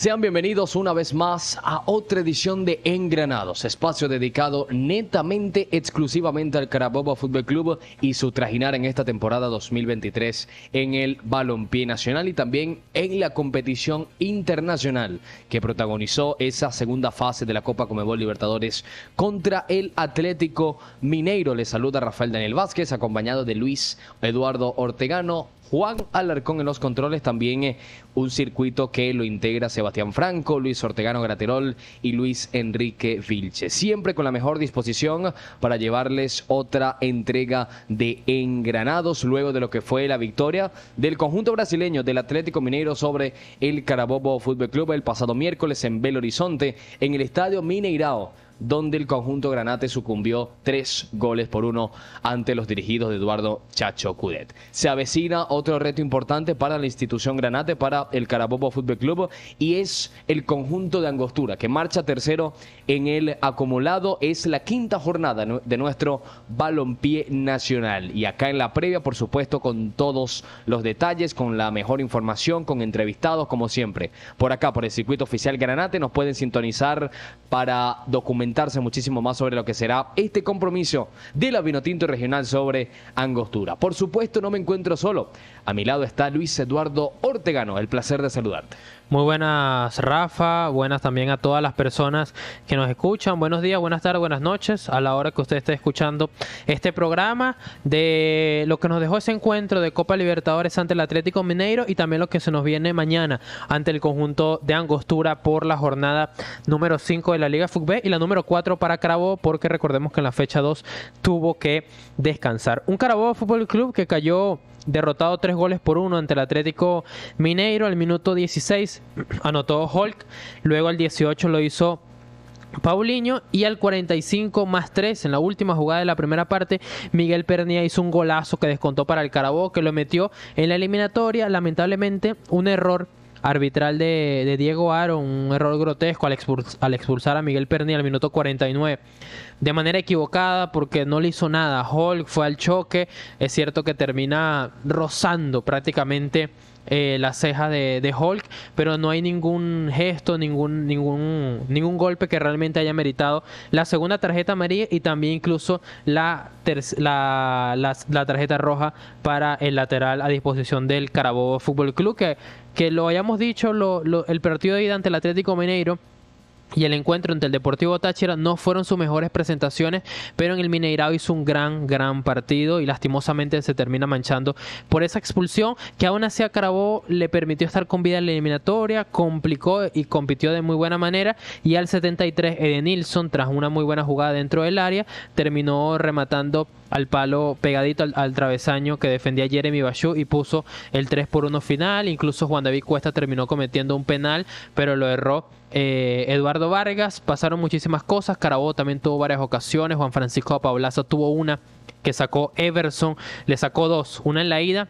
Sean bienvenidos una vez más a otra edición de Engranados, espacio dedicado netamente, exclusivamente al Carabobo Fútbol Club y su trajinar en esta temporada 2023 en el balompié nacional y también en la competición internacional que protagonizó esa segunda fase de la Copa Conmebol Libertadores contra el Atlético Mineiro. Les saluda Rafael Daniel Vázquez, acompañado de Luis Eduardo Ortegano, Juan Alarcón en los controles, también un circuito que lo integra Sebastián Franco, Luis Ortegano Graterol y Luis Enrique Vilche. Siempre con la mejor disposición para llevarles otra entrega de Engranados luego de lo que fue la victoria del conjunto brasileño del Atlético Mineiro sobre el Carabobo Fútbol Club el pasado miércoles en Belo Horizonte en el Estadio Mineirao, donde el conjunto granate sucumbió 3-1 ante los dirigidos de Eduardo Chacho Coudet. Se avecina otro reto importante para la institución granate, para el Carabobo Fútbol Club, y es el conjunto de Angostura, que marcha tercero en el acumulado. Es la quinta jornada de nuestro balompié nacional. Y acá en la previa, por supuesto, con todos los detalles, con la mejor información, con entrevistados, como siempre. Por acá, por el circuito oficial Granate, nos pueden sintonizar para documentar muchísimo más sobre lo que será este compromiso de la Vinotinto Regional sobre Angostura. Por supuesto, no me encuentro solo. A mi lado está Luis Eduardo Ortegano. El placer de saludarte. Muy buenas, Rafa. Buenas también a todas las personas que nos escuchan. Buenos días, buenas tardes, buenas noches a la hora que usted esté escuchando este programa de lo que nos dejó ese encuentro de Copa Libertadores ante el Atlético Mineiro y también lo que se nos viene mañana ante el conjunto de Angostura por la jornada número 5 de la Liga FUCB y la número 4 para Carabobo, porque recordemos que en la fecha 2 tuvo que descansar. Un Carabobo Fútbol Club que cayó derrotado 3-1 ante el Atlético Mineiro. Al minuto 16 anotó Hulk, luego al 18 lo hizo Paulinho y al 45+3 en la última jugada de la primera parte Miguel Pernía hizo un golazo que descontó para el Carabobo, que lo metió en la eliminatoria. Lamentablemente un error arbitral de Diego Aro, un error grotesco al expulsar a Miguel Pernía al minuto 49 de manera equivocada, porque no le hizo nada. Hulk fue al choque, es cierto que termina rozando prácticamente la ceja de Hulk, pero no hay ningún gesto, ningún golpe que realmente haya meritado la segunda tarjeta amarilla y también incluso la tarjeta roja para el lateral a disposición del Carabobo Fútbol Club, que lo hayamos dicho, el partido de ida ante el Atlético Mineiro y el encuentro entre el Deportivo Táchira no fueron sus mejores presentaciones, pero en el Mineirao hizo un gran partido y lastimosamente se termina manchando por esa expulsión, que aún así a Carabobo le permitió estar con vida en la eliminatoria, complicó y compitió de muy buena manera, y al 73 Edenilson, tras una muy buena jugada dentro del área, terminó rematando al palo pegadito al travesaño que defendía Jeremy Bachú y puso el 3-1 final. Incluso Juan David Cuesta terminó cometiendo un penal, pero lo erró Eduardo Vargas. Pasaron muchísimas cosas. Carabobo también tuvo varias ocasiones. Juan Francisco Paulazo tuvo una que sacó Everson, le sacó dos, una en la ida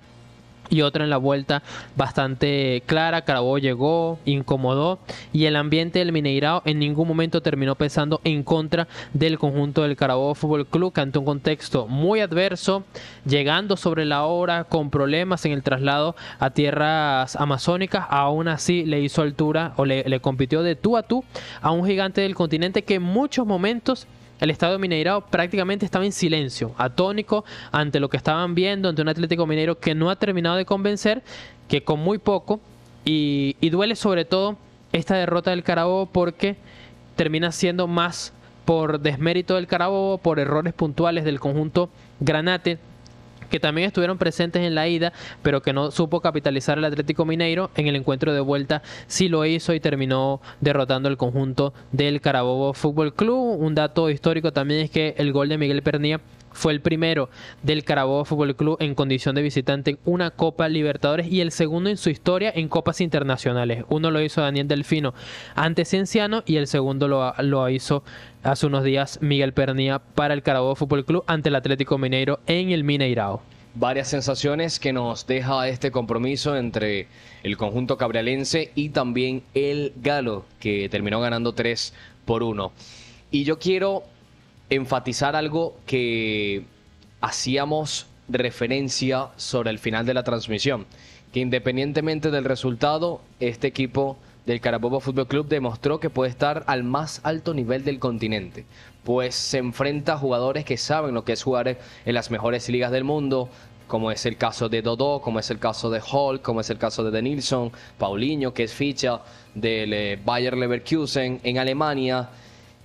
y otra en la vuelta bastante clara. Carabobo llegó, incomodó, y el ambiente del Mineirao en ningún momento terminó pesando en contra del conjunto del Carabobo Fútbol Club, que ante un contexto muy adverso, llegando sobre la hora, con problemas en el traslado a tierras amazónicas, aún así le hizo altura o le compitió de tú a tú a un gigante del continente que en muchos momentos el Estadio Mineirao prácticamente estaba en silencio, atónico ante lo que estaban viendo, ante un Atlético Mineiro que no ha terminado de convencer, que con muy poco, y duele sobre todo esta derrota del Carabobo porque termina siendo más por desmérito del Carabobo, por errores puntuales del conjunto granate, que también estuvieron presentes en la ida, pero que no supo capitalizar el Atlético Mineiro. En el encuentro de vuelta sí lo hizo y terminó derrotando el conjunto del Carabobo Fútbol Club. Un dato histórico también es que el gol de Miguel Pernía fue el primero del Carabobo Fútbol Club en condición de visitante en una Copa Libertadores y el segundo en su historia en copas internacionales. Uno lo hizo Daniel Delfino ante Cienciano y el segundo lo hizo hace unos días Miguel Pernía para el Carabobo Fútbol Club ante el Atlético Mineiro en el Mineirao. Varias sensaciones que nos deja este compromiso entre el conjunto cabrialense y también el Galo, que terminó ganando 3-1. Y yo quiero enfatizar algo que hacíamos referencia sobre el final de la transmisión, que independientemente del resultado, este equipo del Carabobo Fútbol Club demostró que puede estar al más alto nivel del continente, pues se enfrenta a jugadores que saben lo que es jugar en las mejores ligas del mundo, como es el caso de Dodó, como es el caso de Hall, como es el caso de Denilson, Paulinho, que es ficha del Bayer Leverkusen en Alemania.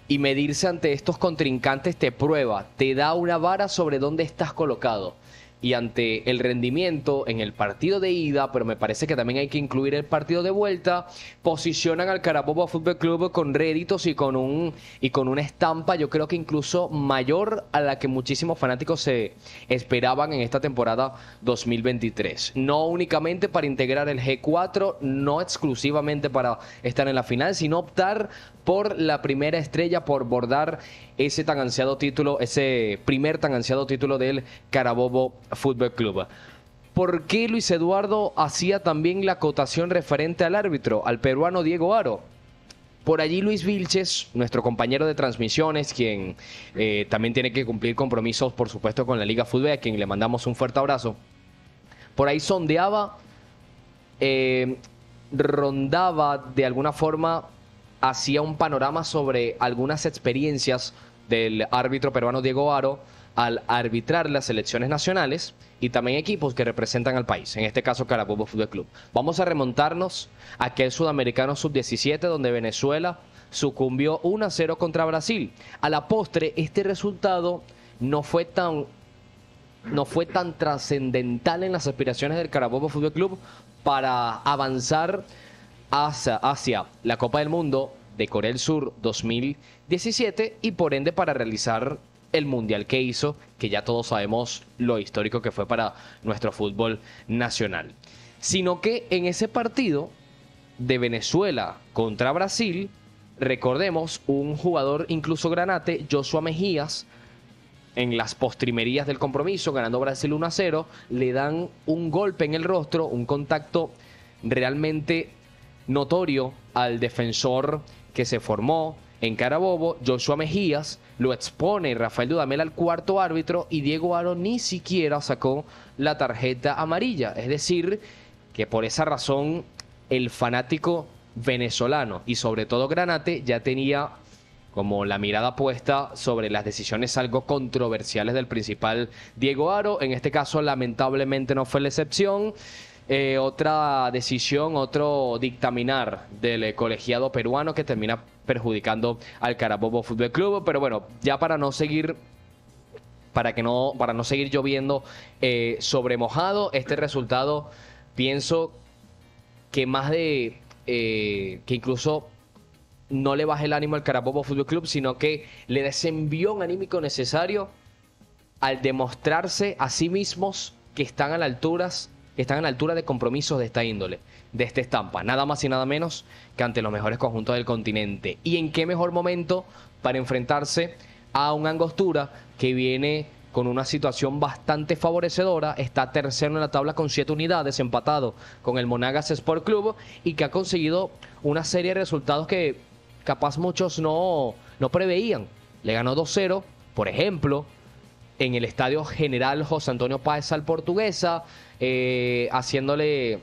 Y medirse ante estos contrincantes te prueba, te da una vara sobre dónde estás colocado. Y ante el rendimiento en el partido de ida, pero me parece que también hay que incluir el partido de vuelta, posicionan al Carabobo Fútbol Club con réditos y con una estampa, yo creo que incluso mayor a la que muchísimos fanáticos se esperaban en esta temporada 2023. No únicamente para integrar el G4, no exclusivamente para estar en la final, sino optar por la primera estrella, por bordar ese tan ansiado título, ese primer tan ansiado título del Carabobo Fútbol Club. ¿Por qué Luis Eduardo hacía también la acotación referente al árbitro, al peruano Diego Aro? Por allí Luis Vilches, nuestro compañero de transmisiones, quien también tiene que cumplir compromisos, por supuesto, con la Liga Fútbol, a quien le mandamos un fuerte abrazo. Por ahí sondeaba, rondaba de alguna forma, hacía un panorama sobre algunas experiencias del árbitro peruano Diego Aro al arbitrar las selecciones nacionales y también equipos que representan al país, en este caso Carabobo Fútbol Club. Vamos a remontarnos a aquel sudamericano sub-17 donde Venezuela sucumbió 1-0 contra Brasil. A la postre, este resultado no fue tan trascendental en las aspiraciones del Carabobo Fútbol Club para avanzar hacia la Copa del Mundo de Corea del Sur 2017 y por ende para realizar el mundial que hizo, que ya todos sabemos lo histórico que fue para nuestro fútbol nacional. Sino que en ese partido de Venezuela contra Brasil, recordemos, un jugador incluso granate, Joshua Mejías, en las postrimerías del compromiso, ganando Brasil 1-0, le dan un golpe en el rostro, un contacto realmente notorio al defensor que se formó en Carabobo. Joshua Mejías lo expone Rafael Dudamel al cuarto árbitro y Diego Aro ni siquiera sacó la tarjeta amarilla. Es decir, que por esa razón el fanático venezolano y sobre todo Granate ya tenía como la mirada puesta sobre las decisiones algo controversiales del principal Diego Aro. En este caso lamentablemente no fue la excepción. Otra decisión, otro dictaminar del colegiado peruano que termina perjudicando al Carabobo Fútbol Club. Pero bueno, ya para no seguir lloviendo sobre mojado, este resultado pienso que más de que incluso no le baje el ánimo al Carabobo Fútbol Club, sino que le desenvió un anímico necesario al demostrarse a sí mismos que están a la altura de compromisos de esta índole, de esta estampa, nada más y nada menos que ante los mejores conjuntos del continente. ¿Y en qué mejor momento para enfrentarse a un Angostura que viene con una situación bastante favorecedora, está tercero en la tabla con 7 unidades, empatado con el Monagas Sport Club y que ha conseguido una serie de resultados que capaz muchos no preveían? Le ganó 2-0, por ejemplo, en el Estadio General José Antonio Páez al Portuguesa, haciéndole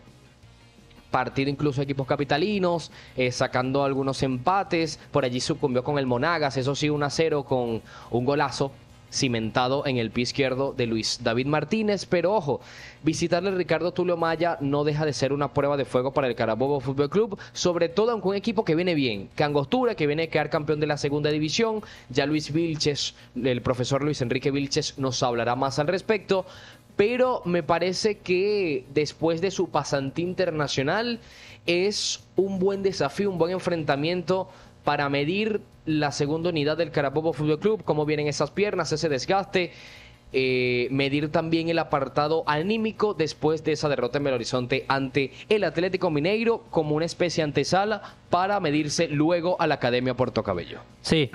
partido incluso a equipos capitalinos, sacando algunos empates. Por allí sucumbió con el Monagas, eso sí, 1-0 con un golazo cimentado en el pie izquierdo de Luis David Martínez. Pero ojo, visitarle a Ricardo Tulio Maya no deja de ser una prueba de fuego para el Carabobo Fútbol Club, sobre todo aunque un equipo que viene bien, que Angostura, que viene a quedar campeón de la segunda división. Ya Luis Vilches, el profesor Luis Enrique Vilches, nos hablará más al respecto. Pero me parece que después de su pasantía internacional es un buen desafío, un buen enfrentamiento para medir la segunda unidad del Carabobo Fútbol Club, cómo vienen esas piernas, ese desgaste, medir también el apartado anímico después de esa derrota en Belo Horizonte ante el Atlético Mineiro, como una especie de antesala para medirse luego a la Academia Puerto Cabello. Sí,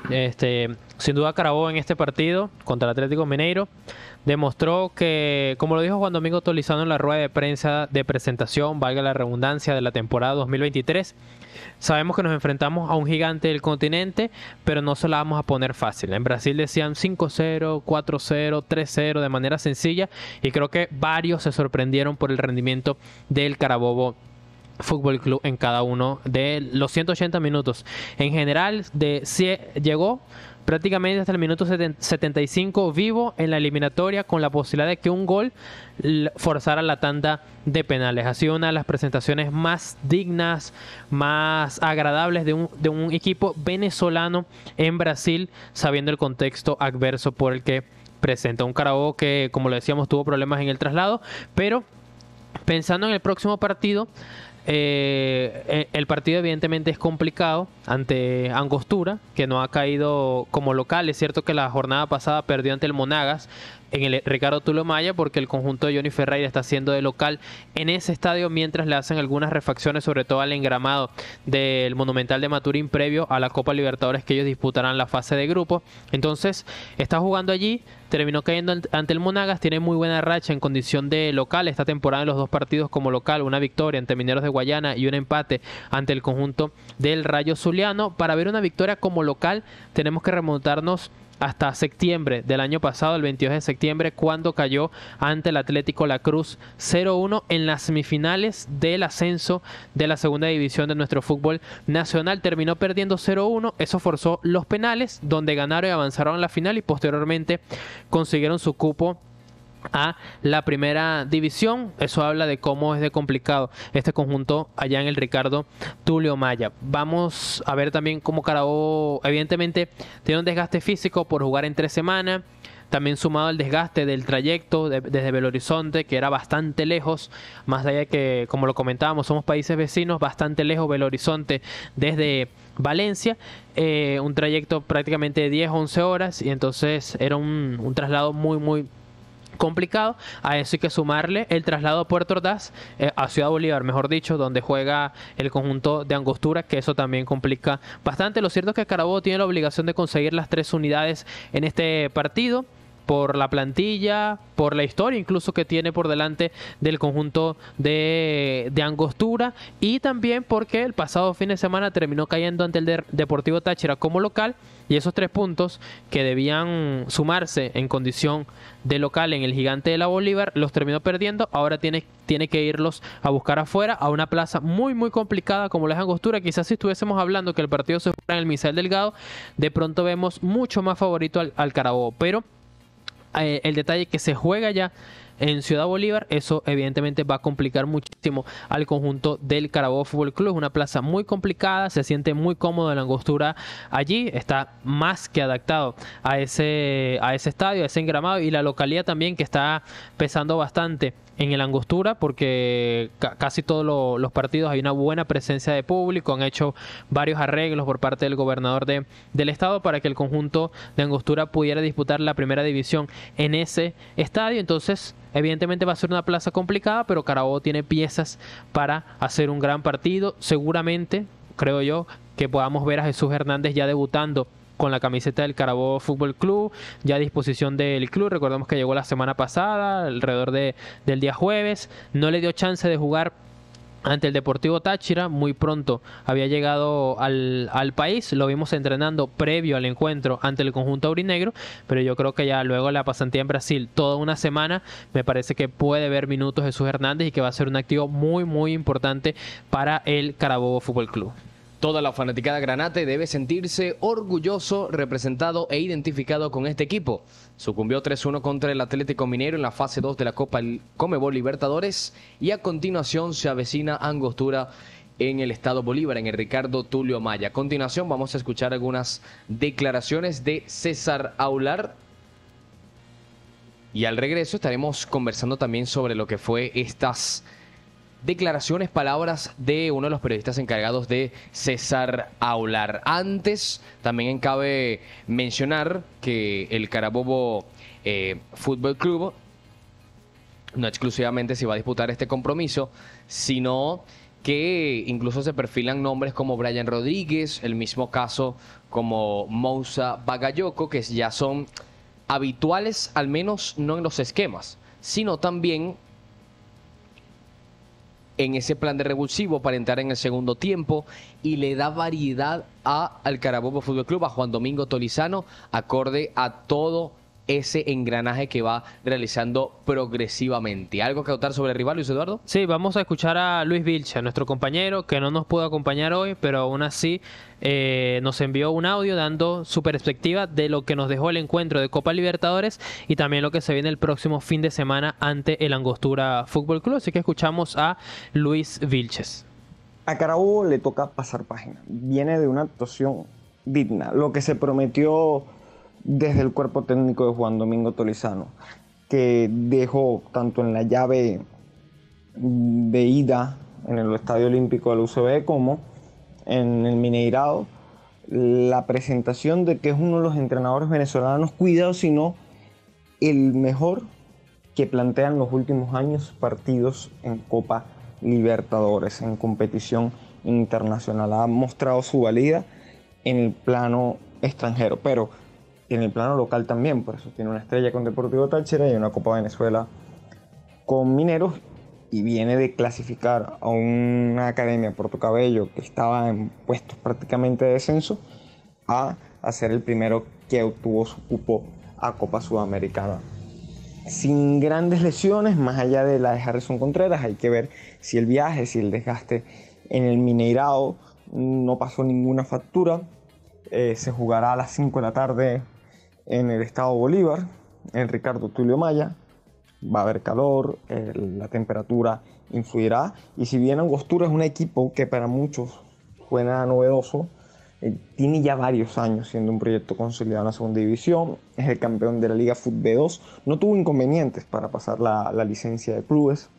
sin duda Carabobo en este partido contra el Atlético Mineiro demostró que, como lo dijo Juan Domingo Tolizano en la rueda de prensa de presentación, valga la redundancia, de la temporada 2023, sabemos que nos enfrentamos a un gigante del continente, pero no se la vamos a poner fácil. En Brasil decían 5-0, 4-0, 3-0 de manera sencilla, y creo que varios se sorprendieron por el rendimiento del Carabobo Fútbol Club en cada uno de los 180 minutos. En general, llegó prácticamente hasta el minuto 75 vivo en la eliminatoria, con la posibilidad de que un gol forzara la tanda de penales. Ha sido una de las presentaciones más dignas, más agradables de un equipo venezolano en Brasil, sabiendo el contexto adverso por el que presenta. Un Carabobo que, como lo decíamos, tuvo problemas en el traslado, pero pensando en el próximo partido, el partido evidentemente es complicado ante Angostura, que no ha caído como local. Es cierto que la jornada pasada perdió ante el Monagas en el Ricardo Tulio Maya, porque el conjunto de Johnny Ferreira está haciendo de local en ese estadio, mientras le hacen algunas refacciones, sobre todo al engramado del Monumental de Maturín previo a la Copa Libertadores, que ellos disputarán la fase de grupo. Entonces está jugando allí, terminó cayendo ante el Monagas, tiene muy buena racha en condición de local esta temporada en los dos partidos como local, una victoria ante Mineros de Guayana y un empate ante el conjunto del Rayo Zuliano. Para ver una victoria como local tenemos que remontarnos hasta septiembre del año pasado, el 22 de septiembre, cuando cayó ante el Atlético La Cruz 0-1 en las semifinales del ascenso de la segunda división de nuestro fútbol nacional. Terminó perdiendo 0-1, eso forzó los penales, donde ganaron y avanzaron a la final, y posteriormente consiguieron su cupo a la primera división. Eso habla de cómo es de complicado este conjunto allá en el Ricardo Tulio Maya. Vamos a ver también cómo Carabobo evidentemente tiene un desgaste físico por jugar en 3 semanas, también sumado al desgaste del trayecto desde Belo Horizonte, que era bastante lejos, más allá de que, como lo comentábamos, somos países vecinos, bastante lejos Belo Horizonte desde Valencia, un trayecto prácticamente de 10-11 horas, y entonces era un traslado muy complicado. A eso hay que sumarle el traslado a Puerto Ordaz, a Ciudad Bolívar, mejor dicho, donde juega el conjunto de Angostura, que eso también complica bastante. Lo cierto es que Carabobo tiene la obligación de conseguir las 3 unidades en este partido, por la plantilla, por la historia incluso que tiene por delante del conjunto de Angostura, y también porque el pasado fin de semana terminó cayendo ante el Deportivo Táchira como local, y esos 3 puntos que debían sumarse en condición de local en el Gigante de la Bolívar los terminó perdiendo. Ahora tiene que irlos a buscar afuera, a una plaza muy complicada como la es Angostura. Quizás si estuviésemos hablando que el partido se juega en el Misael Delgado, de pronto vemos mucho más favorito al Carabobo, pero el detalle que se juega ya en Ciudad Bolívar, eso evidentemente va a complicar muchísimo al conjunto del Carabobo Fútbol Club. Es una plaza muy complicada, se siente muy cómodo la Angostura allí, está más que adaptado a ese estadio, a ese engramado, y la localidad también, que está pesando bastante en el Angostura, porque casi todos los partidos hay una buena presencia de público. Han hecho varios arreglos por parte del gobernador del estado para que el conjunto de Angostura pudiera disputar la primera división en ese estadio. Entonces evidentemente va a ser una plaza complicada, pero Carabobo tiene piezas para hacer un gran partido. Seguramente, creo yo, que podamos ver a Jesús Hernández ya debutando con la camiseta del Carabobo Fútbol Club, ya a disposición del club. Recordemos que llegó la semana pasada, alrededor del día jueves. No le dio chance de jugar ante el Deportivo Táchira, muy pronto había llegado al país, lo vimos entrenando previo al encuentro ante el conjunto aurinegro, pero yo creo que ya luego de la pasantía en Brasil, toda una semana, me parece que puede ver minutos Jesús Hernández, y que va a ser un activo muy importante para el Carabobo Fútbol Club. Toda la fanaticada granate debe sentirse orgulloso, representado e identificado con este equipo. Sucumbió 3-1 contra el Atlético Mineiro en la fase 2 de la Copa Conmebol Libertadores, y a continuación se avecina Angostura en el Estado Bolívar, en el Ricardo Tulio Maya. A continuación vamos a escuchar algunas declaraciones de César Aular, y al regreso estaremos conversando también sobre lo que fue estas declaraciones, palabras de uno de los periodistas encargados de César Aular. Antes, también cabe mencionar que el Carabobo Fútbol Club no exclusivamente se va a disputar este compromiso, sino que incluso se perfilan nombres como Brian Rodríguez, el mismo caso como Moussa Bagayoko, que ya son habituales, al menos no en los esquemas, sino también en ese plan de revulsivo para entrar en el segundo tiempo, y le da variedad al Carabobo Fútbol Club, a Juan Domingo Tolizano, acorde a todo ese engranaje que va realizando progresivamente. ¿Algo que anotar sobre el rival, Luis Eduardo? Sí, vamos a escuchar a Luis Vilches, nuestro compañero que no nos pudo acompañar hoy, pero aún así nos envió un audio dando su perspectiva de lo que nos dejó el encuentro de Copa Libertadores y también lo que se viene el próximo fin de semana ante el Angostura Fútbol Club. Así que escuchamos a Luis Vilches. A Carabobo le toca pasar página. Viene de una actuación digna. Lo que se prometió desde el cuerpo técnico de Juan Domingo Tolizano, que dejó tanto en la llave de ida en el Estadio Olímpico de la UCB como en el Mineirao, la presentación de que es uno de los entrenadores venezolanos, cuidado si no el mejor que plantean los últimos años partidos en Copa Libertadores, en competición internacional. Ha mostrado su valía en el plano extranjero, pero en el plano local también. Por eso tiene una estrella con Deportivo Táchira y una Copa Venezuela con Mineros, y viene de clasificar a una academia Puerto Cabello que estaba en puestos prácticamente de descenso a ser el primero que obtuvo su cupo a Copa Sudamericana. Sin grandes lesiones, más allá de la de Harrison Contreras. Hay que ver si el viaje, si el desgaste en el Mineirao no pasó ninguna factura. Se jugará a las 5 de la tarde en el Estado Bolívar, en Ricardo Tulio Maya. Va a haber calor, la temperatura influirá. Y si bien Angostura es un equipo que para muchos suena novedoso, tiene ya varios años siendo un proyecto consolidado en la segunda división, es el campeón de la Liga Fut B2, no tuvo inconvenientes para pasar la licencia de clubes,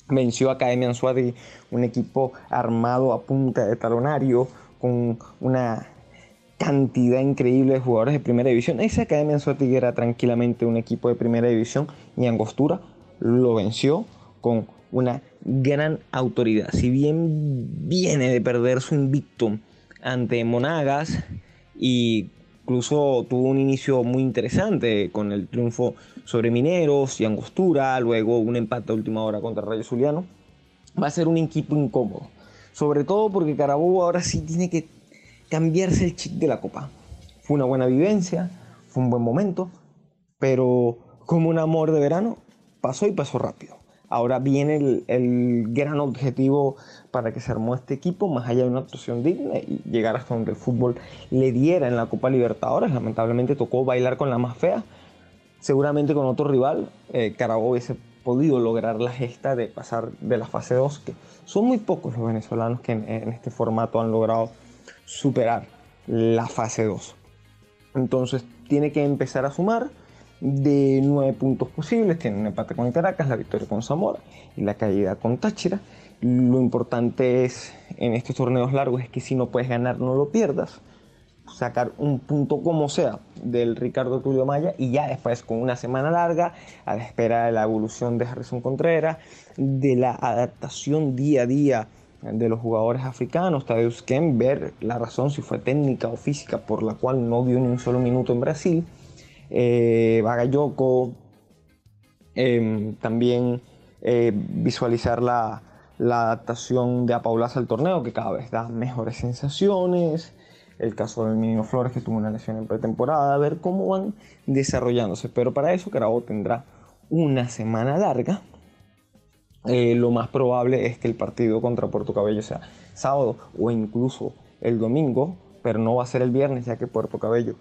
venció a Academia Anzoátegui, un equipo armado a punta de talonario, con una cantidad increíble de jugadores de primera división. Esa Academia Anzoátegui era tranquilamente un equipo de primera división y Angostura lo venció con una gran autoridad. Si bien viene de perder su invicto ante Monagas, y incluso tuvo un inicio muy interesante con el triunfo sobre Mineros y Angostura, luego un empate a última hora contra Rayo Zuliano, va a ser un equipo incómodo, sobre todo porque Carabobo ahora sí tiene que cambiarse el chip de la Copa. Fue una buena vivencia, fue un buen momento, pero como un amor de verano, pasó y pasó rápido. Ahora viene el gran objetivo para que se armó este equipo, más allá de una actuación digna y llegar hasta donde el fútbol le diera en la Copa Libertadores. Lamentablemente tocó bailar con la más fea. Seguramente con otro rival, Carabobo hubiese podido lograr la gesta de pasar de la fase 2, que son muy pocos los venezolanos que en este formato han logrado superar la fase 2. Entonces tiene que empezar a sumar. De 9 puntos posibles, tiene un empate con Caracas, la victoria con Zamora y la caída con Táchira. Lo importante es en estos torneos largos es que si no puedes ganar, no lo pierdas. Sacar un punto como sea del Ricardo Tulio Maya, y ya después, con una semana larga, a la espera de la evolución de Harrison Contreras, de la adaptación día a día de los jugadores africanos, Tadeusz Kem, ver la razón, si fue técnica o física, por la cual no dio ni un solo minuto en Brasil. Bagayoko, también visualizar la adaptación de Apaulaza al torneo, que cada vez da mejores sensaciones. El caso del Menino Flores, que tuvo una lesión en pretemporada, a ver cómo van desarrollándose. Pero para eso Carabobo tendrá una semana larga. Lo más probable es que el partido contra Puerto Cabello sea sábado o incluso el domingo, pero no va a ser el viernes, ya que Puerto Cabello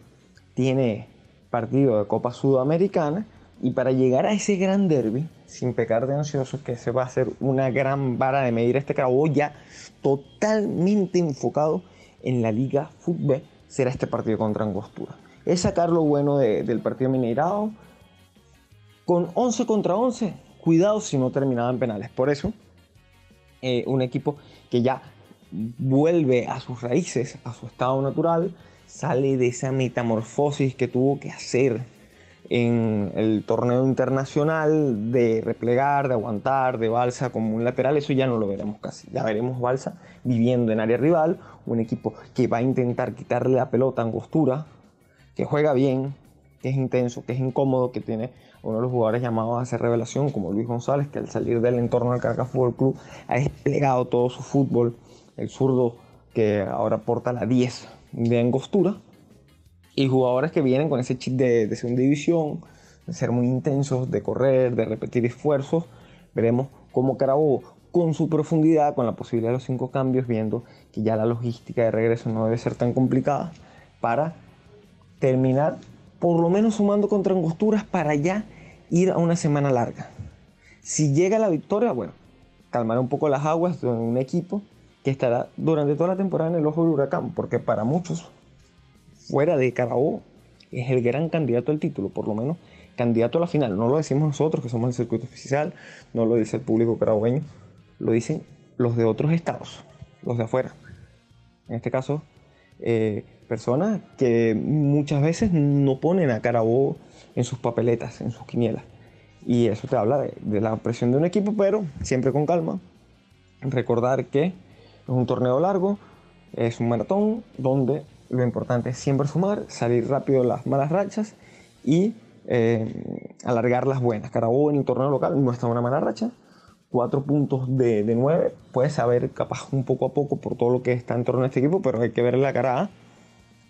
tiene partido de Copa Sudamericana, y para llegar a ese gran derbi, sin pecar de ansioso, que se va a hacer una gran vara de medir este Carabobo ya totalmente enfocado en la Liga Fútbol, será este partido contra Angostura. Es sacar lo bueno del partido Mineirao. Con 11 contra 11, cuidado si no terminaba en penales. Por eso, un equipo que ya vuelve a sus raíces, a su estado natural, sale de esa metamorfosis que tuvo que hacer en el torneo internacional, de replegar, de aguantar, de Balsa como un lateral. Eso ya no lo veremos casi. Ya veremos Balsa viviendo en área rival, un equipo que va a intentar quitarle la pelota a Angostura, que juega bien, que es intenso, que es incómodo, que tiene uno de los jugadores llamados a hacer revelación, como Luis González, que al salir del entorno del Caracas Fútbol Club ha desplegado todo su fútbol. El zurdo que ahora porta la 10 de Angostura. Y jugadores que vienen con ese chip de segunda división, de ser muy intensos, de correr, de repetir esfuerzos. Veremos cómo Carabobo, con su profundidad, con la posibilidad de los 5 cambios, viendo que ya la logística de regreso no debe ser tan complicada, para terminar por lo menos sumando contra Angosturas para ya ir a una semana larga. Si llega la victoria, bueno, calmará un poco las aguas de un equipo que estará durante toda la temporada en el ojo del huracán, porque para muchos, fuera de Carabobo, es el gran candidato al título, por lo menos candidato a la final. No lo decimos nosotros, que somos el circuito oficial, no lo dice el público carabobeño, lo dicen los de otros estados, los de afuera. En este caso, personas que muchas veces no ponen a Carabobo en sus papeletas, en sus quinielas. Y eso te habla de la presión de un equipo, pero siempre con calma. Recordar que es un torneo largo, es un maratón donde lo importante es siempre sumar, salir rápido de las malas rachas y alargar las buenas. Carabobo en el torneo local no está en una mala racha, 4 puntos de 9, puedes saber capaz un poco a poco por todo lo que está en torno a este equipo, pero hay que verle la cara a: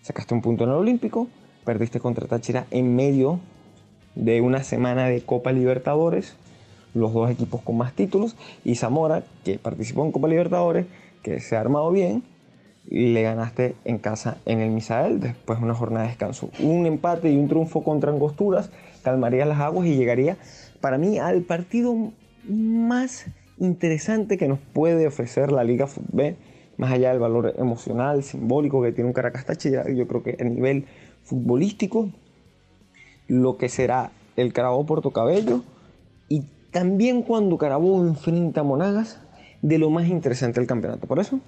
sacaste un punto en el Olímpico, perdiste contra Táchira en medio de una semana de Copa Libertadores, los 2 equipos con más títulos, y Zamora, que participó en Copa Libertadores, que se ha armado bien, y le ganaste en casa en el Misael después de una jornada de descanso. Un empate y un triunfo contra Angosturas calmaría las aguas y llegaría, para mí, al partido más interesante que nos puede ofrecer la Liga Fútbol, más allá del valor emocional, simbólico que tiene un Caracas Táchira. Yo creo que a nivel futbolístico, lo que será el Carabobo Puerto Cabello, y también cuando Carabobo enfrenta a Monagas, de lo más interesante del campeonato. Por eso,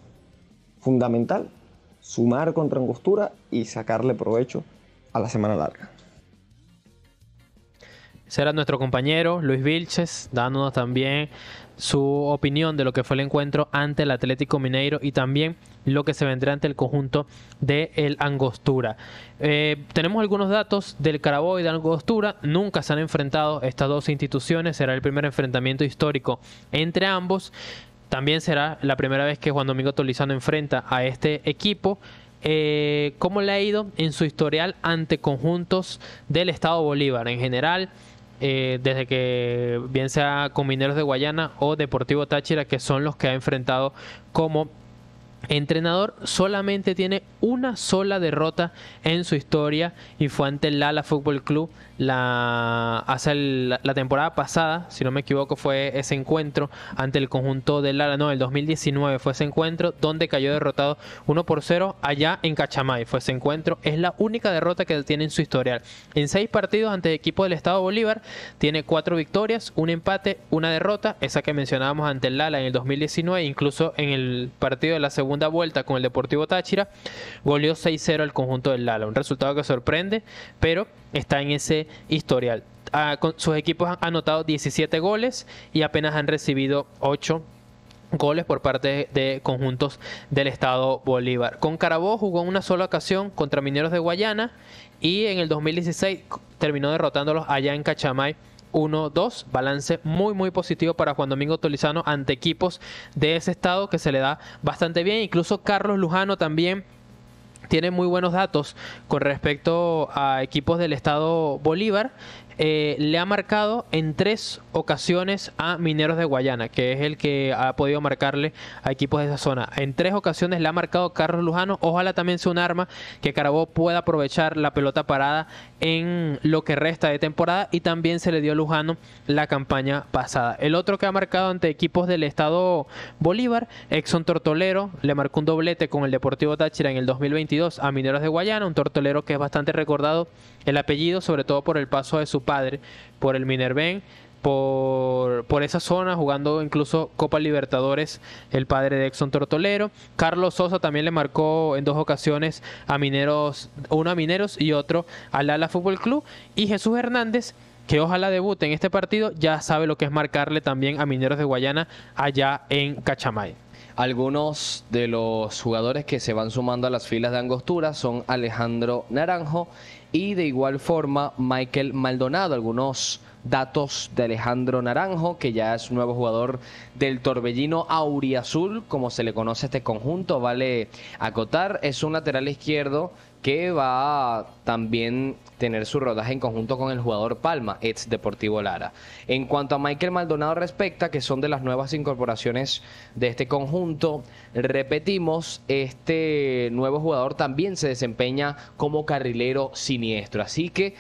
fundamental sumar contra Angostura y sacarle provecho a la semana larga. Será nuestro compañero Luis Vilches, dándonos también su opinión de lo que fue el encuentro ante el Atlético Mineiro y también lo que se vendrá ante el conjunto de el Angostura. Tenemos algunos datos del Carabobo y de Angostura. Nunca se han enfrentado estas 2 instituciones. Será el primer enfrentamiento histórico entre ambos. También será la primera vez que Juan Domingo Tolizano enfrenta a este equipo. ¿Cómo le ha ido en su historial ante conjuntos del Estado Bolívar en general? Desde que bien sea con Mineros de Guayana o Deportivo Táchira, que son los que ha enfrentado como entrenador, solamente tiene una sola derrota en su historia y fue ante el Lala Fútbol Club la temporada pasada, si no me equivoco, fue ese encuentro ante el conjunto del Lala, no, el 2019 fue ese encuentro donde cayó derrotado 1-0 allá en Cachamay. Fue ese encuentro, es la única derrota que tiene en su historial. En 6 partidos ante el equipo del Estado Bolívar tiene 4 victorias, un empate, una derrota, esa que mencionábamos ante el Lala en el 2019, incluso en el partido de la segunda vuelta con el Deportivo Táchira goleó 6-0 al conjunto del Lala, un resultado que sorprende, pero está en ese historial. Sus equipos han anotado 17 goles y apenas han recibido 8 goles por parte de conjuntos del Estado Bolívar. Con Carabobo jugó en una sola ocasión contra Mineros de Guayana y en el 2016 terminó derrotándolos allá en Cachamay 1-2, balance muy positivo para Juan Domingo Tolizano ante equipos de ese estado, que se le da bastante bien. Incluso Carlos Lujano también tiene muy buenos datos con respecto a equipos del Estado Bolívar. Le ha marcado en 3 ocasiones a Mineros de Guayana, que es el que ha podido marcarle a equipos de esa zona. En 3 ocasiones le ha marcado Carlos Lujano. Ojalá también sea un arma que Carabobo pueda aprovechar la pelota parada en lo que resta de temporada, y también se le dio a Lujano la campaña pasada. El otro que ha marcado ante equipos del Estado Bolívar, Exxon Tortolero, le marcó un doblete con el Deportivo Táchira en el 2022 a Mineros de Guayana, un tortolero que es bastante recordado el apellido, sobre todo por el paso de su padre por el Minerven, por esa zona, jugando incluso Copa Libertadores el padre de Exxon Tortolero. Carlos Sosa también le marcó en 2 ocasiones a Mineros, uno a Mineros y otro al Lala Fútbol Club. Y Jesús Hernández, que ojalá debute en este partido, ya sabe lo que es marcarle también a Mineros de Guayana allá en Cachamay. Algunos de los jugadores que se van sumando a las filas de Angostura son Alejandro Naranjo Y de igual forma, Michael Maldonado, algunos datos de Alejandro Naranjo, que ya es un nuevo jugador del Torbellino Auriazul, como se le conoce a este conjunto, vale acotar, es un lateral izquierdo que va a también tener su rodaje en conjunto con el jugador Palma, ex Deportivo Lara. En cuanto a Michael Maldonado respecta, que son de las nuevas incorporaciones de este conjunto, repetimos, este nuevo jugador también se desempeña como carrilero siniestro, así que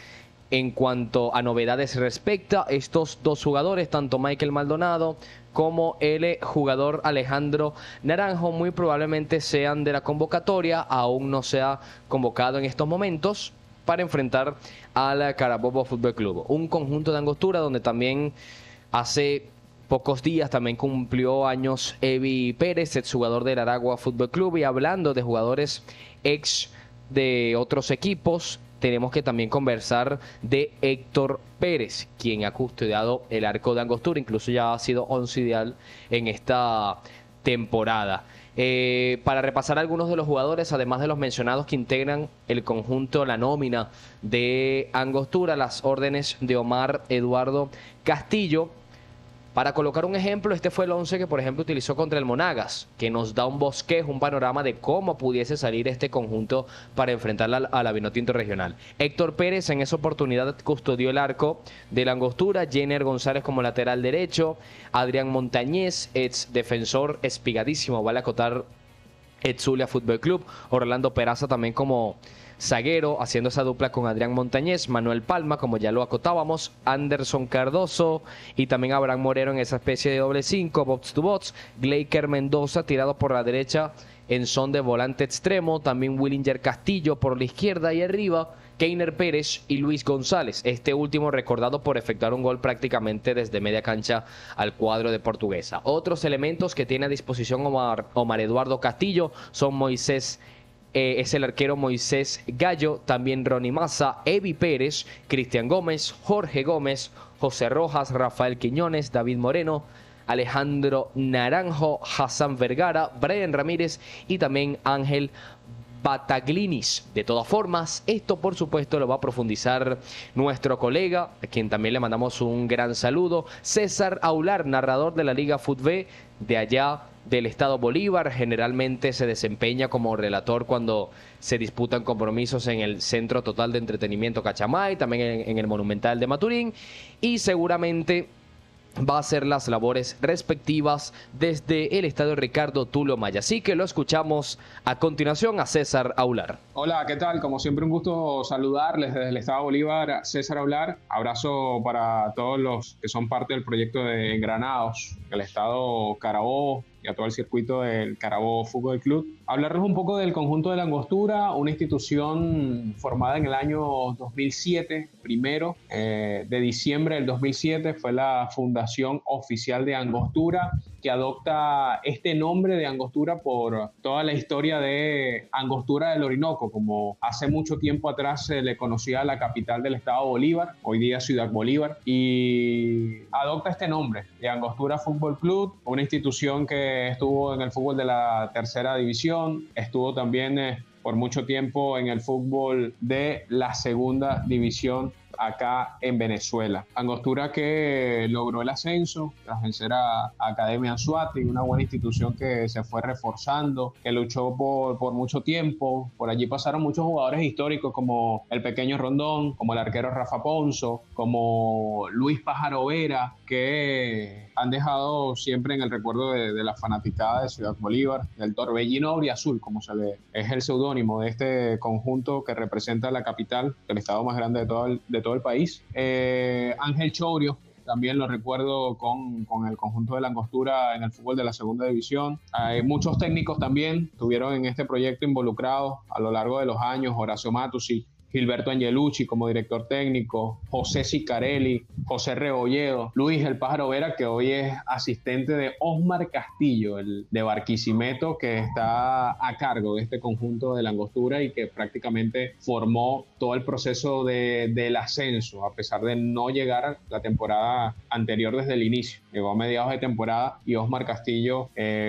en cuanto a novedades respecta, estos dos jugadores, tanto Michael Maldonado como el jugador Alejandro Naranjo, muy probablemente sean de la convocatoria, aún no se ha convocado en estos momentos para enfrentar al Carabobo Fútbol Club, un conjunto de Angostura donde también hace pocos días también cumplió años Evi Pérez, exjugador del Aragua Fútbol Club. Y hablando de jugadores ex de otros equipos, tenemos que también conversar de Héctor Pérez, quien ha custodiado el arco de Angostura, incluso ya ha sido once ideal en esta temporada. Para repasar algunos de los jugadores, además de los mencionados que integran el conjunto, la nómina de Angostura, las órdenes de Omar Eduardo Castillo. Para colocar un ejemplo, este fue el 11 que, por ejemplo, utilizó contra el Monagas, que nos da un bosquejo, un panorama de cómo pudiese salir este conjunto para enfrentar a la Vinotinto Regional. Héctor Pérez en esa oportunidad custodió el arco de la Angostura, Jenner González como lateral derecho, Adrián Montañez, ex defensor espigadísimo, vale acotar, ex Zulia Fútbol Club, Orlando Peraza también como zaguero, haciendo esa dupla con Adrián Montañez, Manuel Palma, como ya lo acotábamos, Anderson Cardoso y también Abraham Moreno en esa especie de doble 5, box to box, Gleiker Mendoza tirado por la derecha en son de volante extremo, también Willinger Castillo por la izquierda y arriba Keiner Pérez y Luis González, este último recordado por efectuar un gol prácticamente desde media cancha al cuadro de Portuguesa. Otros elementos que tiene a disposición Omar Eduardo Castillo son Moisés es el arquero Moisés Gallo, también Ronnie Massa, Evi Pérez, Cristian Gómez, Jorge Gómez, José Rojas, Rafael Quiñones, David Moreno, Alejandro Naranjo, Hassan Vergara, Brian Ramírez y también Ángel Bataglinis. De todas formas, esto por supuesto lo va a profundizar nuestro colega, a quien también le mandamos un gran saludo, César Aular, narrador de la Liga Fútbol de allá del estado Bolívar. Generalmente se desempeña como relator cuando se disputan compromisos en el Centro Total de Entretenimiento Cachamay, también en el Monumental de Maturín, y seguramente va a hacer las labores respectivas desde el estadio Ricardo Tulio Maya. Así que lo escuchamos a continuación a César Aular. Hola, ¿qué tal? Como siempre, un gusto saludarles desde el estado Bolívar, César Aular. Abrazo para todos los que son parte del proyecto de Engranados, el estado Carabobo y a todo el circuito del Carabobo Fútbol Club. Hablarles un poco del conjunto de la Angostura, una institución formada en el año 2007, primero de diciembre del 2007, fue la fundación oficial de Angostura, que adopta este nombre de Angostura por toda la historia de Angostura del Orinoco, como hace mucho tiempo atrás se le conocía a la capital del estado Bolívar, hoy día Ciudad Bolívar, y adopta este nombre de Angostura Fútbol Club, una institución que estuvo en el fútbol de la tercera división, estuvo también por mucho tiempo en el fútbol de la segunda división acá en Venezuela. Angostura que logró el ascenso tras vencer a Academia Anzoátegui, una buena institución que se fue reforzando, que luchó por mucho tiempo. Por allí pasaron muchos jugadores históricos como el pequeño Rondón, como el arquero Rafa Ponzo, como Luis Pájaro Vera, que han dejado siempre en el recuerdo de la fanaticada de Ciudad Bolívar, del Torbellino Auriazul, como es el seudónimo de este conjunto que representa la capital, el estado más grande de todo el país. Ángel Chourio, también lo recuerdo con el conjunto de la Angostura en el fútbol de la segunda división. Muchos técnicos también estuvieron en este proyecto involucrados a lo largo de los años, Horacio Matusi, Gilberto Angelucci como director técnico, José Sicarelli, José Rebolledo, Luis El Pájaro Vera, que hoy es asistente de Osmar Castillo, el de Barquisimeto, que está a cargo de este conjunto de la Angostura y que prácticamente formó todo el proceso del ascenso, a pesar de no llegar la temporada anterior desde el inicio. Llegó a mediados de temporada y Osmar Castillo,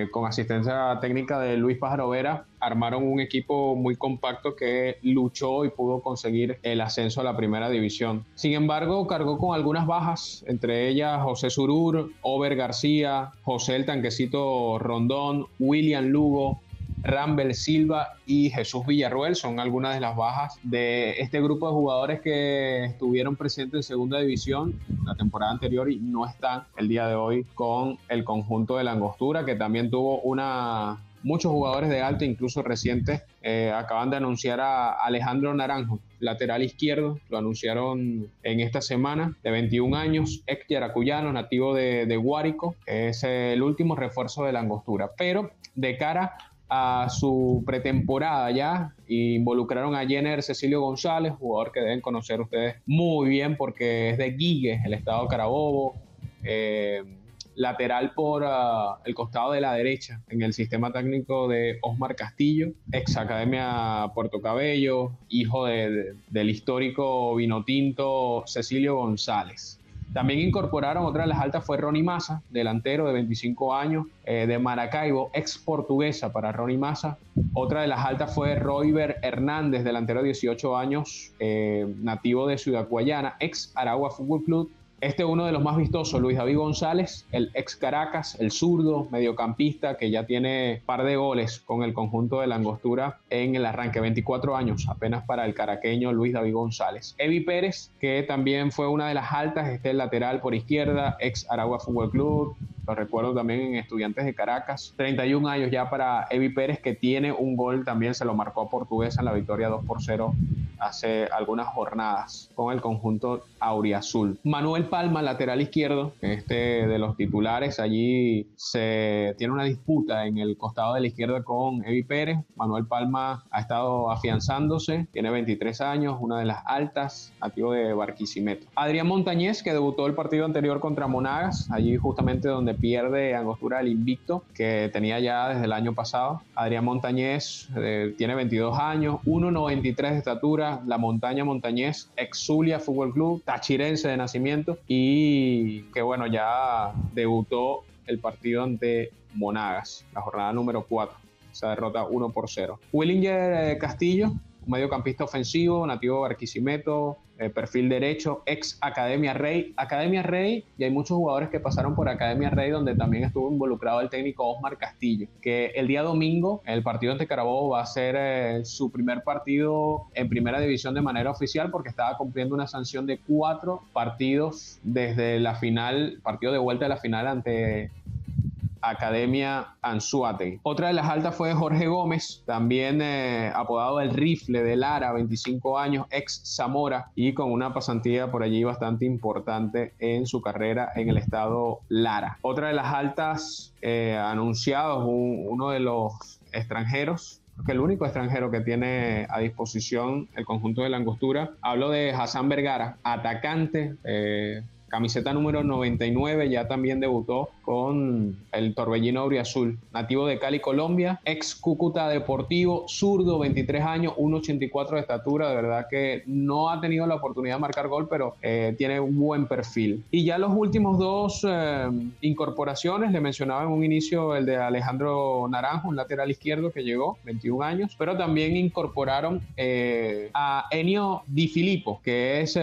con asistencia técnica de Luis Pájaro Vera, armaron un equipo muy compacto que luchó y pudo conseguir el ascenso a la primera división. Sin embargo, cargó con algunas bajas, entre ellas José Surur, Over García, José el Tanquecito Rondón, William Lugo, Rambel Silva y Jesús Villarruel. Son algunas de las bajas de este grupo de jugadores que estuvieron presentes en segunda división la temporada anterior y no están el día de hoy con el conjunto de la Angostura, que también tuvo muchos jugadores de alta, incluso recientes. Acaban de anunciar a Alejandro Naranjo, lateral izquierdo, lo anunciaron en esta semana, de 21 años, ex yaracuyano, nativo de Guárico, es el último refuerzo de la Angostura. Pero de cara a su pretemporada ya, involucraron a Jenner Cecilio González, jugador que deben conocer ustedes muy bien porque es de Guigues, el estado Carabobo, lateral por el costado de la derecha en el sistema técnico de Osmar Castillo, ex Academia Puerto Cabello, hijo del histórico vinotinto Cecilio González. También incorporaron, otra de las altas fue Ronnie Massa, delantero de 25 años, de Maracaibo, ex portuguesa para Ronnie Massa. Otra de las altas fue Royber Hernández, delantero de 18 años, nativo de Ciudad Guayana, ex Aragua Fútbol Club. Uno de los más vistosos, Luis David González, el ex Caracas, el zurdo, mediocampista, que ya tiene par de goles con el conjunto de la Angostura en el arranque, 24 años apenas para el caraqueño Luis David González. Evi Pérez, que también fue una de las altas, el lateral por izquierda, ex Aragua Fútbol Club, lo recuerdo también en Estudiantes de Caracas. 31 años ya para Evi Pérez, que tiene un gol, también se lo marcó a Portuguesa en la victoria 2-0 hace algunas jornadas con el conjunto auriazul. Manuel Palma, lateral izquierdo, de los titulares, allí se tiene una disputa en el costado de la izquierda con Evi Pérez. Manuel Palma ha estado afianzándose, tiene 23 años, una de las altas, nativo de Barquisimeto. Adrián Montañez, que debutó el partido anterior contra Monagas, allí justamente donde pierde Angostura el invicto que tenía ya desde el año pasado. Adrián Montañez tiene 22 años, 1,93 de estatura, la Montaña Montañez, ex Zulia Fútbol Club, tachirense de nacimiento, y que bueno, ya debutó el partido ante Monagas, la jornada número 4, esa derrota 1-0. Willinger Castillo, un mediocampista ofensivo, nativo de Barquisimeto, perfil derecho, ex Academia Rey. Academia Rey, y hay muchos jugadores que pasaron por Academia Rey, donde también estuvo involucrado el técnico Osmar Castillo, que el día domingo, el partido ante Carabobo, va a ser su primer partido en primera división de manera oficial, porque estaba cumpliendo una sanción de 4 partidos desde la final, partido de vuelta de la final ante Academia Anzoátegui. Otra de las altas fue Jorge Gómez, también apodado el Rifle de Lara, 25 años, ex Zamora, y con una pasantía por allí bastante importante en su carrera en el estado Lara. Otra de las altas anunciados, uno de los extranjeros, que el único extranjero que tiene a disposición el conjunto de la Angostura. Hablo de Hassan Vergara, atacante, camiseta número 99, ya también debutó con el Torbellino Auriazul, nativo de Cali, Colombia, ex Cúcuta Deportivo, zurdo, 23 años, 1,84 de estatura, de verdad que no ha tenido la oportunidad de marcar gol, pero tiene un buen perfil. Y ya los últimos dos incorporaciones, le mencionaba en un inicio el de Alejandro Naranjo, un lateral izquierdo que llegó, 21 años, pero también incorporaron a Enio Di Filippo, que es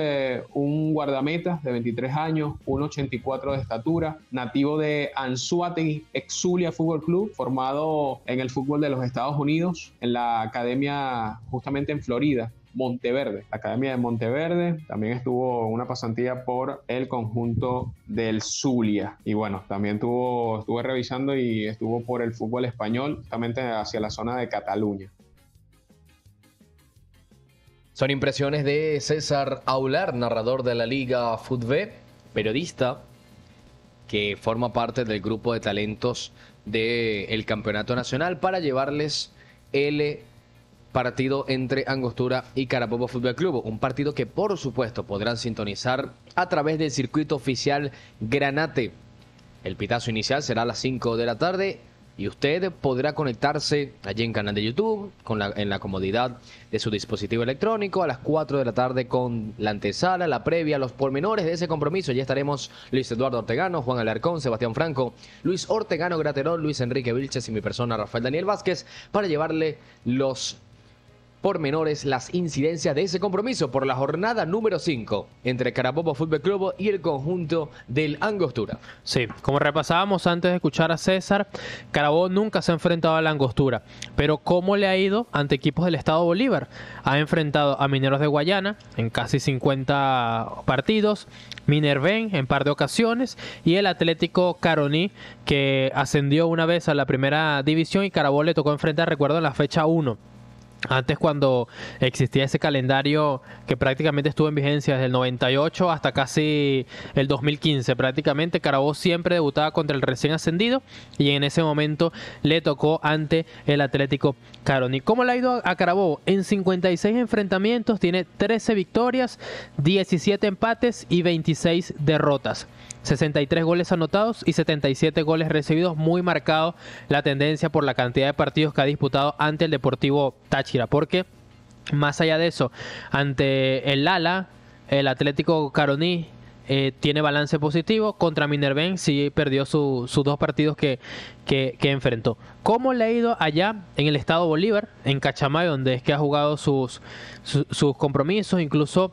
un guardameta de 23 años, 1,84 de estatura, nativo de Anzoátegui, ex Zulia Fútbol Club, formado en el fútbol de los Estados Unidos, en la academia justamente en Florida, Monteverde, la Academia de Monteverde. También estuvo una pasantía por el conjunto del Zulia. Y bueno, también estuve revisando y estuvo por el fútbol español, justamente hacia la zona de Cataluña. Son impresiones de César Aular, narrador de la Liga FUTV, periodista que forma parte del grupo de talentos del Campeonato Nacional, para llevarles el partido entre Angostura y Carabobo Fútbol Club. Un partido que por supuesto podrán sintonizar a través del circuito oficial Granate. El pitazo inicial será a las 5 de la tarde. y usted podrá conectarse allí en canal de YouTube en la comodidad de su dispositivo electrónico a las 4 de la tarde con la antesala, la previa, los pormenores de ese compromiso. Ya estaremos Luis Eduardo Ortegano, Juan Alarcón, Sebastián Franco, Luis Ortegano Graterol, Luis Enrique Vilches y mi persona Rafael Daniel Vázquez para llevarle los pormenores, las incidencias de ese compromiso por la jornada número 5 entre Carabobo Fútbol Club y el conjunto del Angostura. Sí, como repasábamos antes de escuchar a César, Carabobo nunca se ha enfrentado a la Angostura, pero ¿cómo le ha ido ante equipos del estado Bolívar? Ha enfrentado a Mineros de Guayana en casi 50 partidos, Minerven en par de ocasiones y el Atlético Caroní, que ascendió una vez a la primera división, y Carabobo le tocó enfrentar, recuerdo, en la fecha 1. Antes, cuando existía ese calendario que prácticamente estuvo en vigencia desde el 98 hasta casi el 2015, prácticamente Carabobo siempre debutaba contra el recién ascendido, y en ese momento le tocó ante el Atlético Caroní. ¿Cómo le ha ido a Carabobo? En 56 enfrentamientos tiene 13 victorias, 17 empates y 26 derrotas. 63 goles anotados y 77 goles recibidos, muy marcado la tendencia por la cantidad de partidos que ha disputado ante el Deportivo Táchira, porque más allá de eso, ante el Lala, el Atlético Caroní tiene balance positivo. Contra Minerven sí perdió sus 2 partidos que enfrentó. ¿Cómo le ha ido allá en el estado Bolívar, en Cachamayo, donde es que ha jugado sus compromisos? Incluso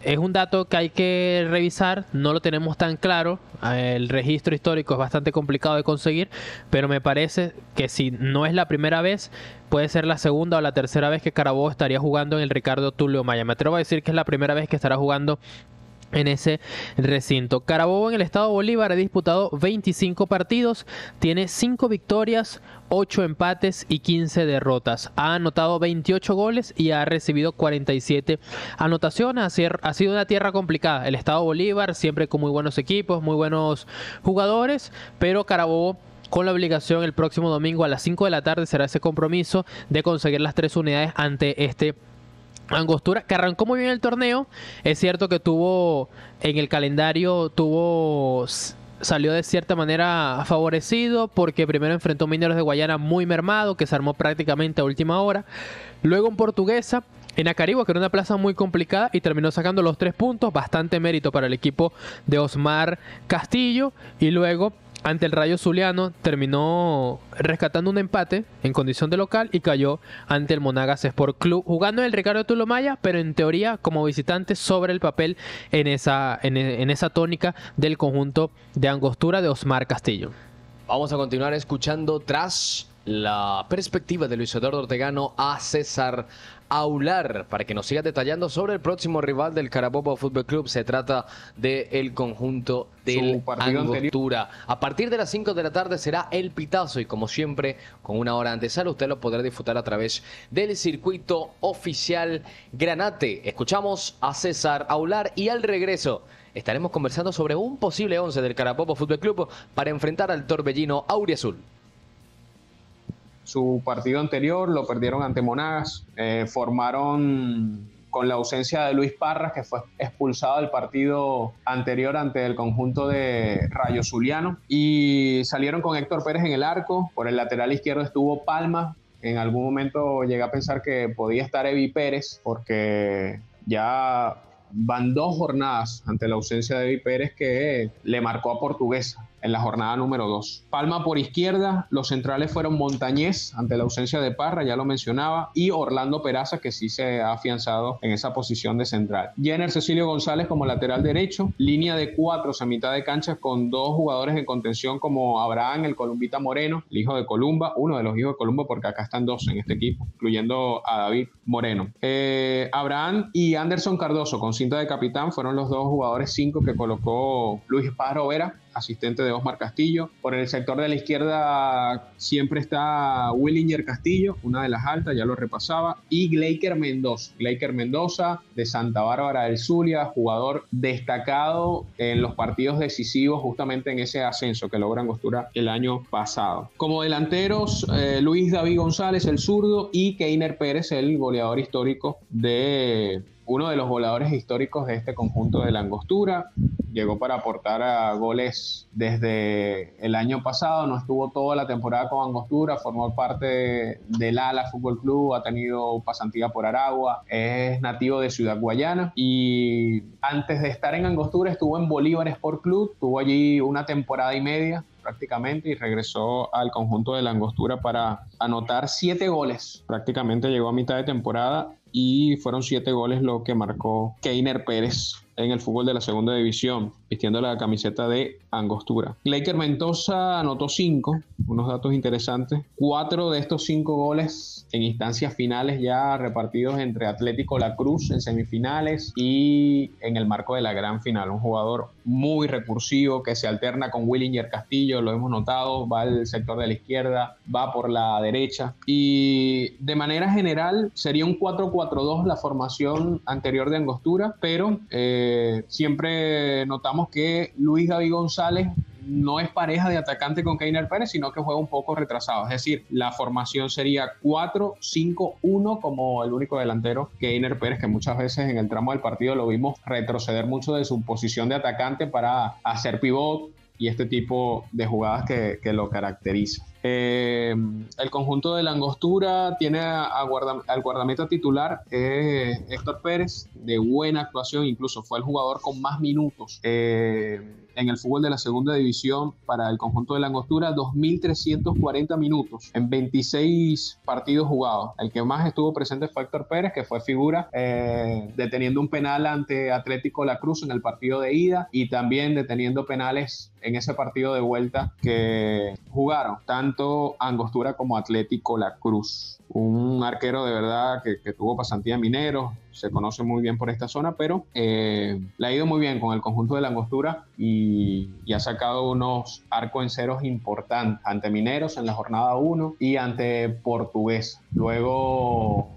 es un dato que hay que revisar, no lo tenemos tan claro. El registro histórico es bastante complicado de conseguir, pero me parece que si no es la primera vez, puede ser la segunda o la tercera vez que Carabobo estaría jugando en el Ricardo Tulio Maya. Me atrevo a decir que es la primera vez que estará jugando en ese recinto. Carabobo en el estado Bolívar ha disputado 25 partidos, tiene 5 victorias, 8 empates y 15 derrotas. Ha anotado 28 goles y ha recibido 47 anotaciones. Ha sido una tierra complicada el estado Bolívar, siempre con muy buenos equipos, muy buenos jugadores, pero Carabobo con la obligación el próximo domingo a las 5 de la tarde será ese compromiso de conseguir las 3 unidades ante este Angostura, que arrancó muy bien el torneo. Es cierto que en el calendario salió de cierta manera favorecido, porque primero enfrentó Mineros de Guayana muy mermado, que se armó prácticamente a última hora. Luego en Portuguesa, en Acarigua, que era una plaza muy complicada, y terminó sacando los 3 puntos, bastante mérito para el equipo de Osmar Castillo. Y luego ante el Rayo Zuliano terminó rescatando un empate en condición de local y cayó ante el Monagas Sport Club, jugando en el Ricardo Tulio Maya, pero en teoría como visitante sobre el papel en esa tónica del conjunto de Angostura de Osmar Castillo. Vamos a continuar escuchando, tras la perspectiva de Luis Eduardo Ortegano, a César Aular para que nos siga detallando sobre el próximo rival del Carabobo Fútbol Club. Se trata del conjunto del Angostura. A partir de las 5 de la tarde será el pitazo, y como siempre con una hora antesala usted lo podrá disfrutar a través del circuito oficial Granate. Escuchamos a César Aular y al regreso estaremos conversando sobre un posible 11 del Carabobo Fútbol Club para enfrentar al torbellino auriazul. Su partido anterior lo perdieron ante Monagas, formaron con la ausencia de Luis Parras, que fue expulsado del partido anterior ante el conjunto de Rayo Zuliano, y salieron con Héctor Pérez en el arco. Por el lateral izquierdo estuvo Palma. En algún momento llegué a pensar que podía estar Evi Pérez, porque ya van 2 jornadas ante la ausencia de Evi Pérez, que le marcó a Portuguesa en la jornada número 2. Palma por izquierda, los centrales fueron Montañez ante la ausencia de Parra, ya lo mencionaba, y Orlando Peraza, que sí se ha afianzado en esa posición de central. Jenner Cecilio González como lateral derecho, línea de 4 a mitad de cancha con 2 jugadores en contención como Abraham, el Columbita Moreno, el hijo de Columba, uno de los hijos de Columba, porque acá están 2 en este equipo, incluyendo a David Moreno. Abraham y Anderson Cardoso con cinta de capitán fueron los 2 jugadores 5 que colocó Luis Paro Vera, asistente de Osmar Castillo. Por el sector de la izquierda siempre está Willinger Castillo, una de las altas, ya lo repasaba, y Gleiker Mendoza de Santa Bárbara del Zulia, jugador destacado en los partidos decisivos justamente en ese ascenso que logra Angostura el año pasado. Como delanteros, Luis David González, el zurdo, y Keiner Pérez, el goleador histórico uno de los goleadores históricos de este conjunto de la Angostura. llegó para aportar a goles desde el año pasado, no estuvo toda la temporada con Angostura, formó parte del Ala Fútbol Club, ha tenido pasantía por Aragua, es nativo de Ciudad Guayana y antes de estar en Angostura estuvo en Bolívar Sport Club, tuvo allí una temporada y media prácticamente y regresó al conjunto de la Angostura para anotar 7 goles. Prácticamente llegó a mitad de temporada y fueron 7 goles lo que marcó Keiner Pérez en el fútbol de la segunda división, vistiendo la camiseta de Angostura. Leiker Mendoza anotó 5, unos datos interesantes. 4 de estos 5 goles en instancias finales ya repartidos entre Atlético La Cruz en semifinales y en el marco de la gran final. Un jugador muy recursivo que se alterna con Willinger Castillo, lo hemos notado, va al sector de la izquierda, va por la derecha y de manera general sería un 4-4-2 la formación anterior de Angostura, pero siempre notamos que Luis Gaby González no es pareja de atacante con Keiner Pérez, sino que juega un poco retrasado. Es decir, la formación sería 4-5-1 como el único delantero, Keiner Pérez, que muchas veces en el tramo del partido lo vimos retroceder mucho de su posición de atacante para hacer pivot y este tipo de jugadas que lo caracteriza. El conjunto de la Angostura tiene al guardameta titular Héctor Pérez, de buena actuación, incluso fue el jugador con más minutos en el fútbol de la segunda división para el conjunto de la Angostura, 2.340 minutos en 26 partidos jugados. El que más estuvo presente fue Héctor Pérez, que fue figura deteniendo un penal ante Atlético La Cruz en el partido de ida y también deteniendo penales en ese partido de vuelta que jugaron tanto Angostura como Atlético La Cruz. Un arquero de verdad que tuvo pasantía en Mineros, se conoce muy bien por esta zona, pero le ha ido muy bien con el conjunto de la Angostura y ha sacado unos arcos en ceros importantes ante Mineros en la jornada 1 y ante Portuguesa. Luego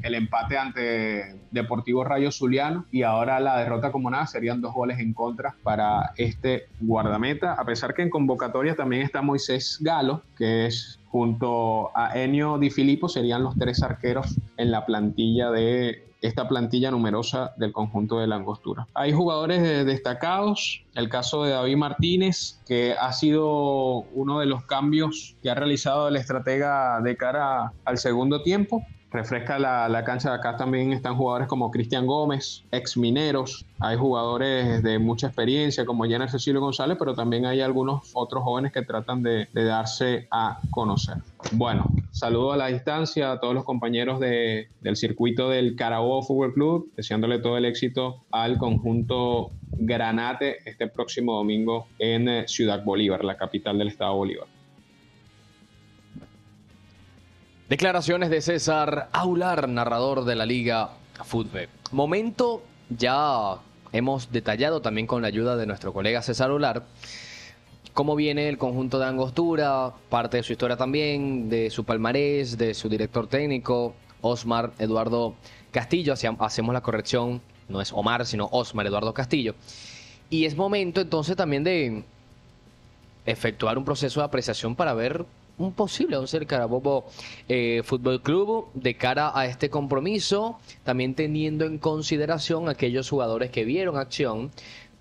el empate ante Deportivo Rayo Zuliano y ahora la derrota como nada, serían 2 goles en contra para este guardameta, a pesar que en convocatoria también está Moisés Galo, que es junto a Enio Di Filippo, serían los 3 arqueros en la plantilla de esta plantilla numerosa del conjunto de la Angostura. Hay jugadores destacados, el caso de David Martínez, que ha sido uno de los cambios que ha realizado el estratega de cara al segundo tiempo. Refresca la cancha de acá. También están jugadores como Cristian Gómez, ex Mineros. Hay jugadores de mucha experiencia como Jenner Cecilio González, pero también hay algunos otros jóvenes que tratan de darse a conocer. Bueno, saludo a la distancia a todos los compañeros del circuito del Carabobo Fútbol Club, deseándole todo el éxito al conjunto Granate este próximo domingo en Ciudad Bolívar, la capital del estado Bolívar. Declaraciones de César Aular, narrador de la Liga Fútbol. Momento, ya hemos detallado también con la ayuda de nuestro colega César Aular cómo viene el conjunto de Angostura, parte de su historia también, de su palmarés, de su director técnico, Osmar Eduardo Castillo. Hacemos la corrección, no es Omar, sino Osmar Eduardo Castillo. Y es momento entonces también de efectuar un proceso de apreciación para ver un posible 11 del Carabobo Fútbol Club de cara a este compromiso, también teniendo en consideración aquellos jugadores que vieron acción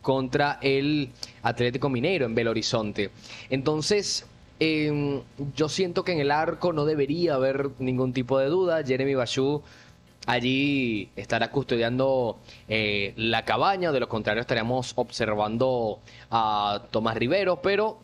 contra el Atlético Mineiro en Belo Horizonte. Entonces, yo siento que en el arco no debería haber ningún tipo de duda. Jeremy Bachú allí estará custodiando la cabaña, de lo contrario estaríamos observando a Tomás Rivero, pero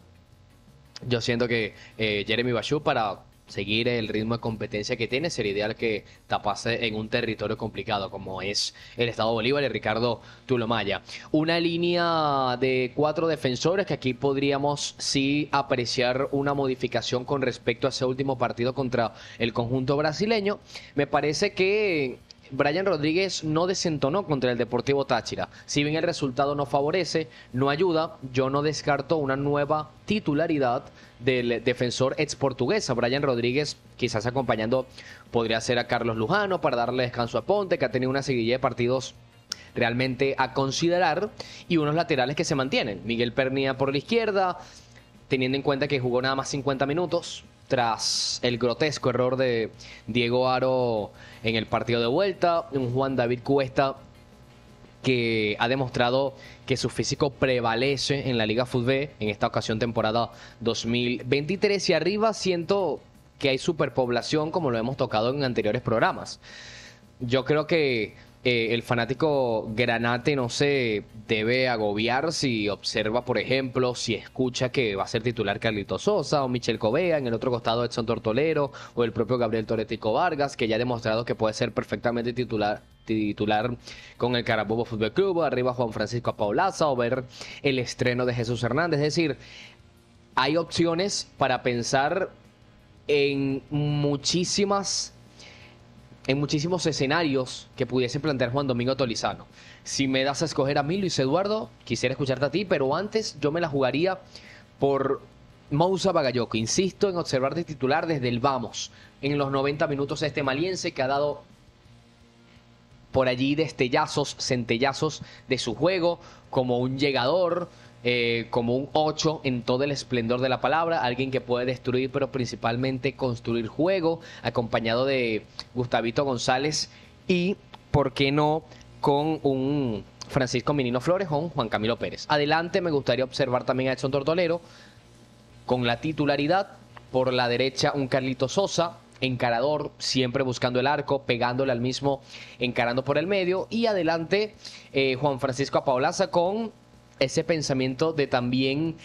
yo siento que Jeremy Bachú, para seguir el ritmo de competencia que tiene, sería ideal que tapase en un territorio complicado como es el Estado Bolívar y Ricardo Tulomaya. Una línea de 4 defensores que aquí podríamos sí apreciar una modificación con respecto a ese último partido contra el conjunto brasileño. Me parece que Brian Rodríguez no desentonó contra el Deportivo Táchira. Si bien el resultado no favorece, no ayuda, yo no descarto una nueva titularidad del defensor ex portuguesa. Brian Rodríguez, quizás acompañando, podría ser a Carlos Lujano para darle descanso a Ponte, que ha tenido una seguidilla de partidos realmente a considerar, y unos laterales que se mantienen. Miguel Pernía por la izquierda, teniendo en cuenta que jugó nada más 50 minutos, tras el grotesco error de Diego Aro en el partido de vuelta. Un Juan David Cuesta que ha demostrado que su físico prevalece en la Liga Fútbol en esta ocasión temporada 2023, y arriba siento que hay superpoblación, como lo hemos tocado en anteriores programas. Yo creo que el fanático granate no se debe agobiar si observa, por ejemplo, si escucha que va a ser titular Carlitos Sosa o Michel Covea, en el otro costado Edson Tortolero o el propio Gabriel Toretico Vargas, que ya ha demostrado que puede ser perfectamente titular con el Carabobo Fútbol Club, arriba Juan Francisco Paulaza, o ver el estreno de Jesús Hernández. Es decir, hay opciones para pensar en muchísimos escenarios que pudiese plantear Juan Domingo Tolizano. Si me das a escoger a mí, Luis Eduardo, quisiera escucharte a ti, pero antes yo me la jugaría por Moussa Bagayoko. Insisto en observar de titular desde el vamos, en los 90 minutos, este maliense que ha dado por allí destellazos, centellazos de su juego, como un llegador, como un 8 en todo el esplendor de la palabra, alguien que puede destruir pero principalmente construir juego, acompañado de Gustavito González y, ¿por qué no?, con un Francisco Minino Flores o un Juan Camilo Pérez. Adelante me gustaría observar también a Edson Tortolero con la titularidad, por la derecha un Carlitos Sosa, encarador, siempre buscando el arco, pegándole al mismo, encarando por el medio, y adelante Juan Francisco Apaolaza con ese pensamiento de también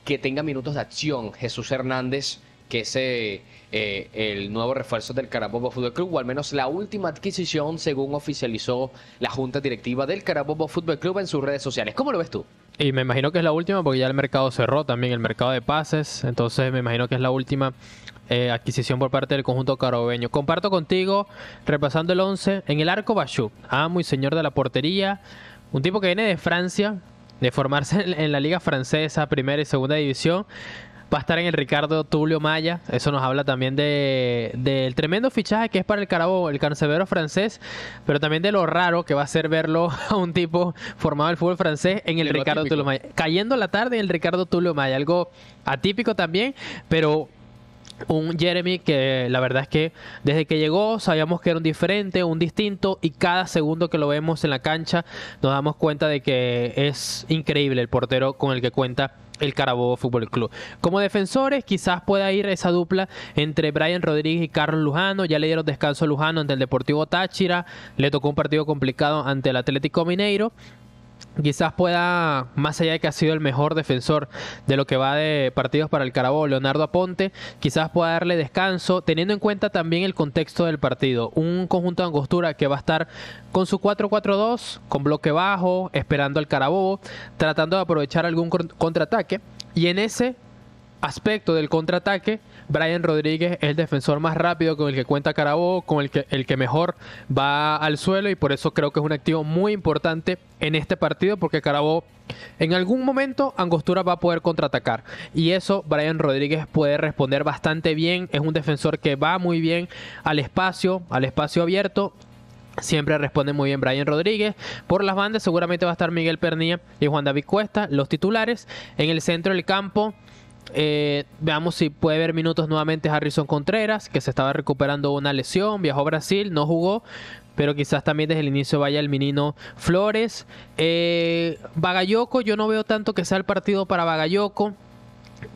que tenga minutos de acción Jesús Hernández, que es el nuevo refuerzo del Carabobo Fútbol Club, o al menos la última adquisición según oficializó la Junta Directiva del Carabobo Fútbol Club en sus redes sociales. ¿Cómo lo ves tú? Y me imagino que es la última porque ya el mercado cerró también, el mercado de pases, entonces me imagino que es la última adquisición por parte del conjunto carabobeño. Comparto contigo, repasando el 11, en el arco Bachou, muy señor de la portería, un tipo que viene de Francia, de formarse en la liga francesa, primera y segunda división. Va a estar en el Ricardo Tulio Maya. Eso nos habla también del tremendo fichaje que es para el Carabobo, el cancerbero francés, pero también de lo raro que va a ser verlo a un tipo formado en el fútbol francés en el Ricardo Tulio Maya. Cayendo la tarde en el Ricardo Tulio Maya. Algo atípico también, pero un Jeremy que la verdad es que desde que llegó sabíamos que era un diferente, un distinto, y cada segundo que lo vemos en la cancha nos damos cuenta de que es increíble el portero con el que cuenta el Carabobo Fútbol Club. Como defensores quizás pueda ir esa dupla entre Brian Rodríguez y Carlos Lujano. Ya le dieron descanso a Lujano ante el Deportivo Táchira, le tocó un partido complicado ante el Atlético Mineiro. Quizás pueda, más allá de que ha sido el mejor defensor de lo que va de partidos para el Carabobo, Leonardo Aponte, quizás pueda darle descanso, teniendo en cuenta también el contexto del partido. Un conjunto de Angostura que va a estar con su 4-4-2, con bloque bajo, esperando al Carabobo, tratando de aprovechar algún contraataque. Y en ese aspecto del contraataque, Brian Rodríguez es el defensor más rápido con el que cuenta Carabobo, con el que mejor va al suelo, y por eso creo que es un activo muy importante en este partido, porque Carabobo en algún momento Angostura va a poder contraatacar, y eso Brian Rodríguez puede responder bastante bien. Es un defensor que va muy bien al espacio abierto. Siempre responde muy bien Brian Rodríguez. Por las bandas seguramente va a estar Miguel Pernilla y Juan David Cuesta, los titulares. En el centro del campo, veamos si puede ver minutos nuevamente Harrison Contreras, que se estaba recuperando una lesión, viajó a Brasil, no jugó, pero quizás también desde el inicio vaya el Minino Flores. Bagayoko, yo no veo tanto que sea el partido para Bagayoko.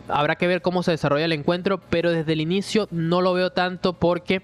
Habrá que ver cómo se desarrolla el encuentro, pero desde el inicio no lo veo tanto, porque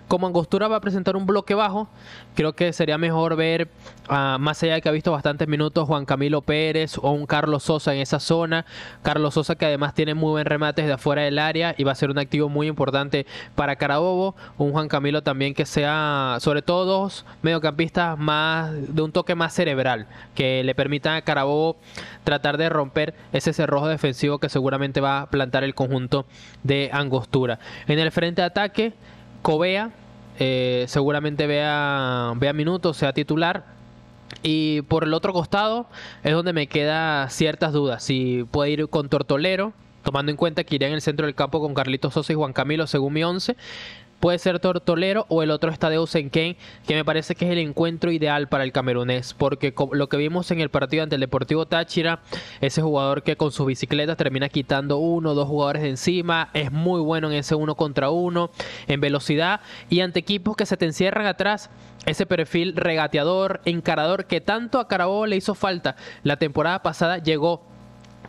como Angostura va a presentar un bloque bajo, creo que sería mejor ver, más allá de que ha visto bastantes minutos, Juan Camilo Pérez o un Carlos Sosa en esa zona. Carlos Sosa, que además tiene muy buen remate desde afuera del área y va a ser un activo muy importante para Carabobo. Un Juan Camilo también que sea, sobre todo, dos mediocampistas más de un toque más cerebral, que le permitan a Carabobo tratar de romper ese cerrojo defensivo que seguramente va a plantar el conjunto de Angostura. En el frente de ataque, Covea seguramente vea minutos, sea titular. Y por el otro costado es donde me queda ciertas dudas. Si puede ir con Tortolero, tomando en cuenta que iría en el centro del campo con Carlitos Sosa y Juan Camilo según mi 11. puede ser Tortolero o el otro es Tadeu Senken, que me parece que es el encuentro ideal para el camerunés, porque lo que vimos en el partido ante el Deportivo Táchira, ese jugador que con sus bicicletas termina quitando 1 o 2 jugadores de encima, es muy bueno en ese 1 contra 1, en velocidad, y ante equipos que se te encierran atrás, ese perfil regateador, encarador, que tanto a Carabobo le hizo falta la temporada pasada, llegó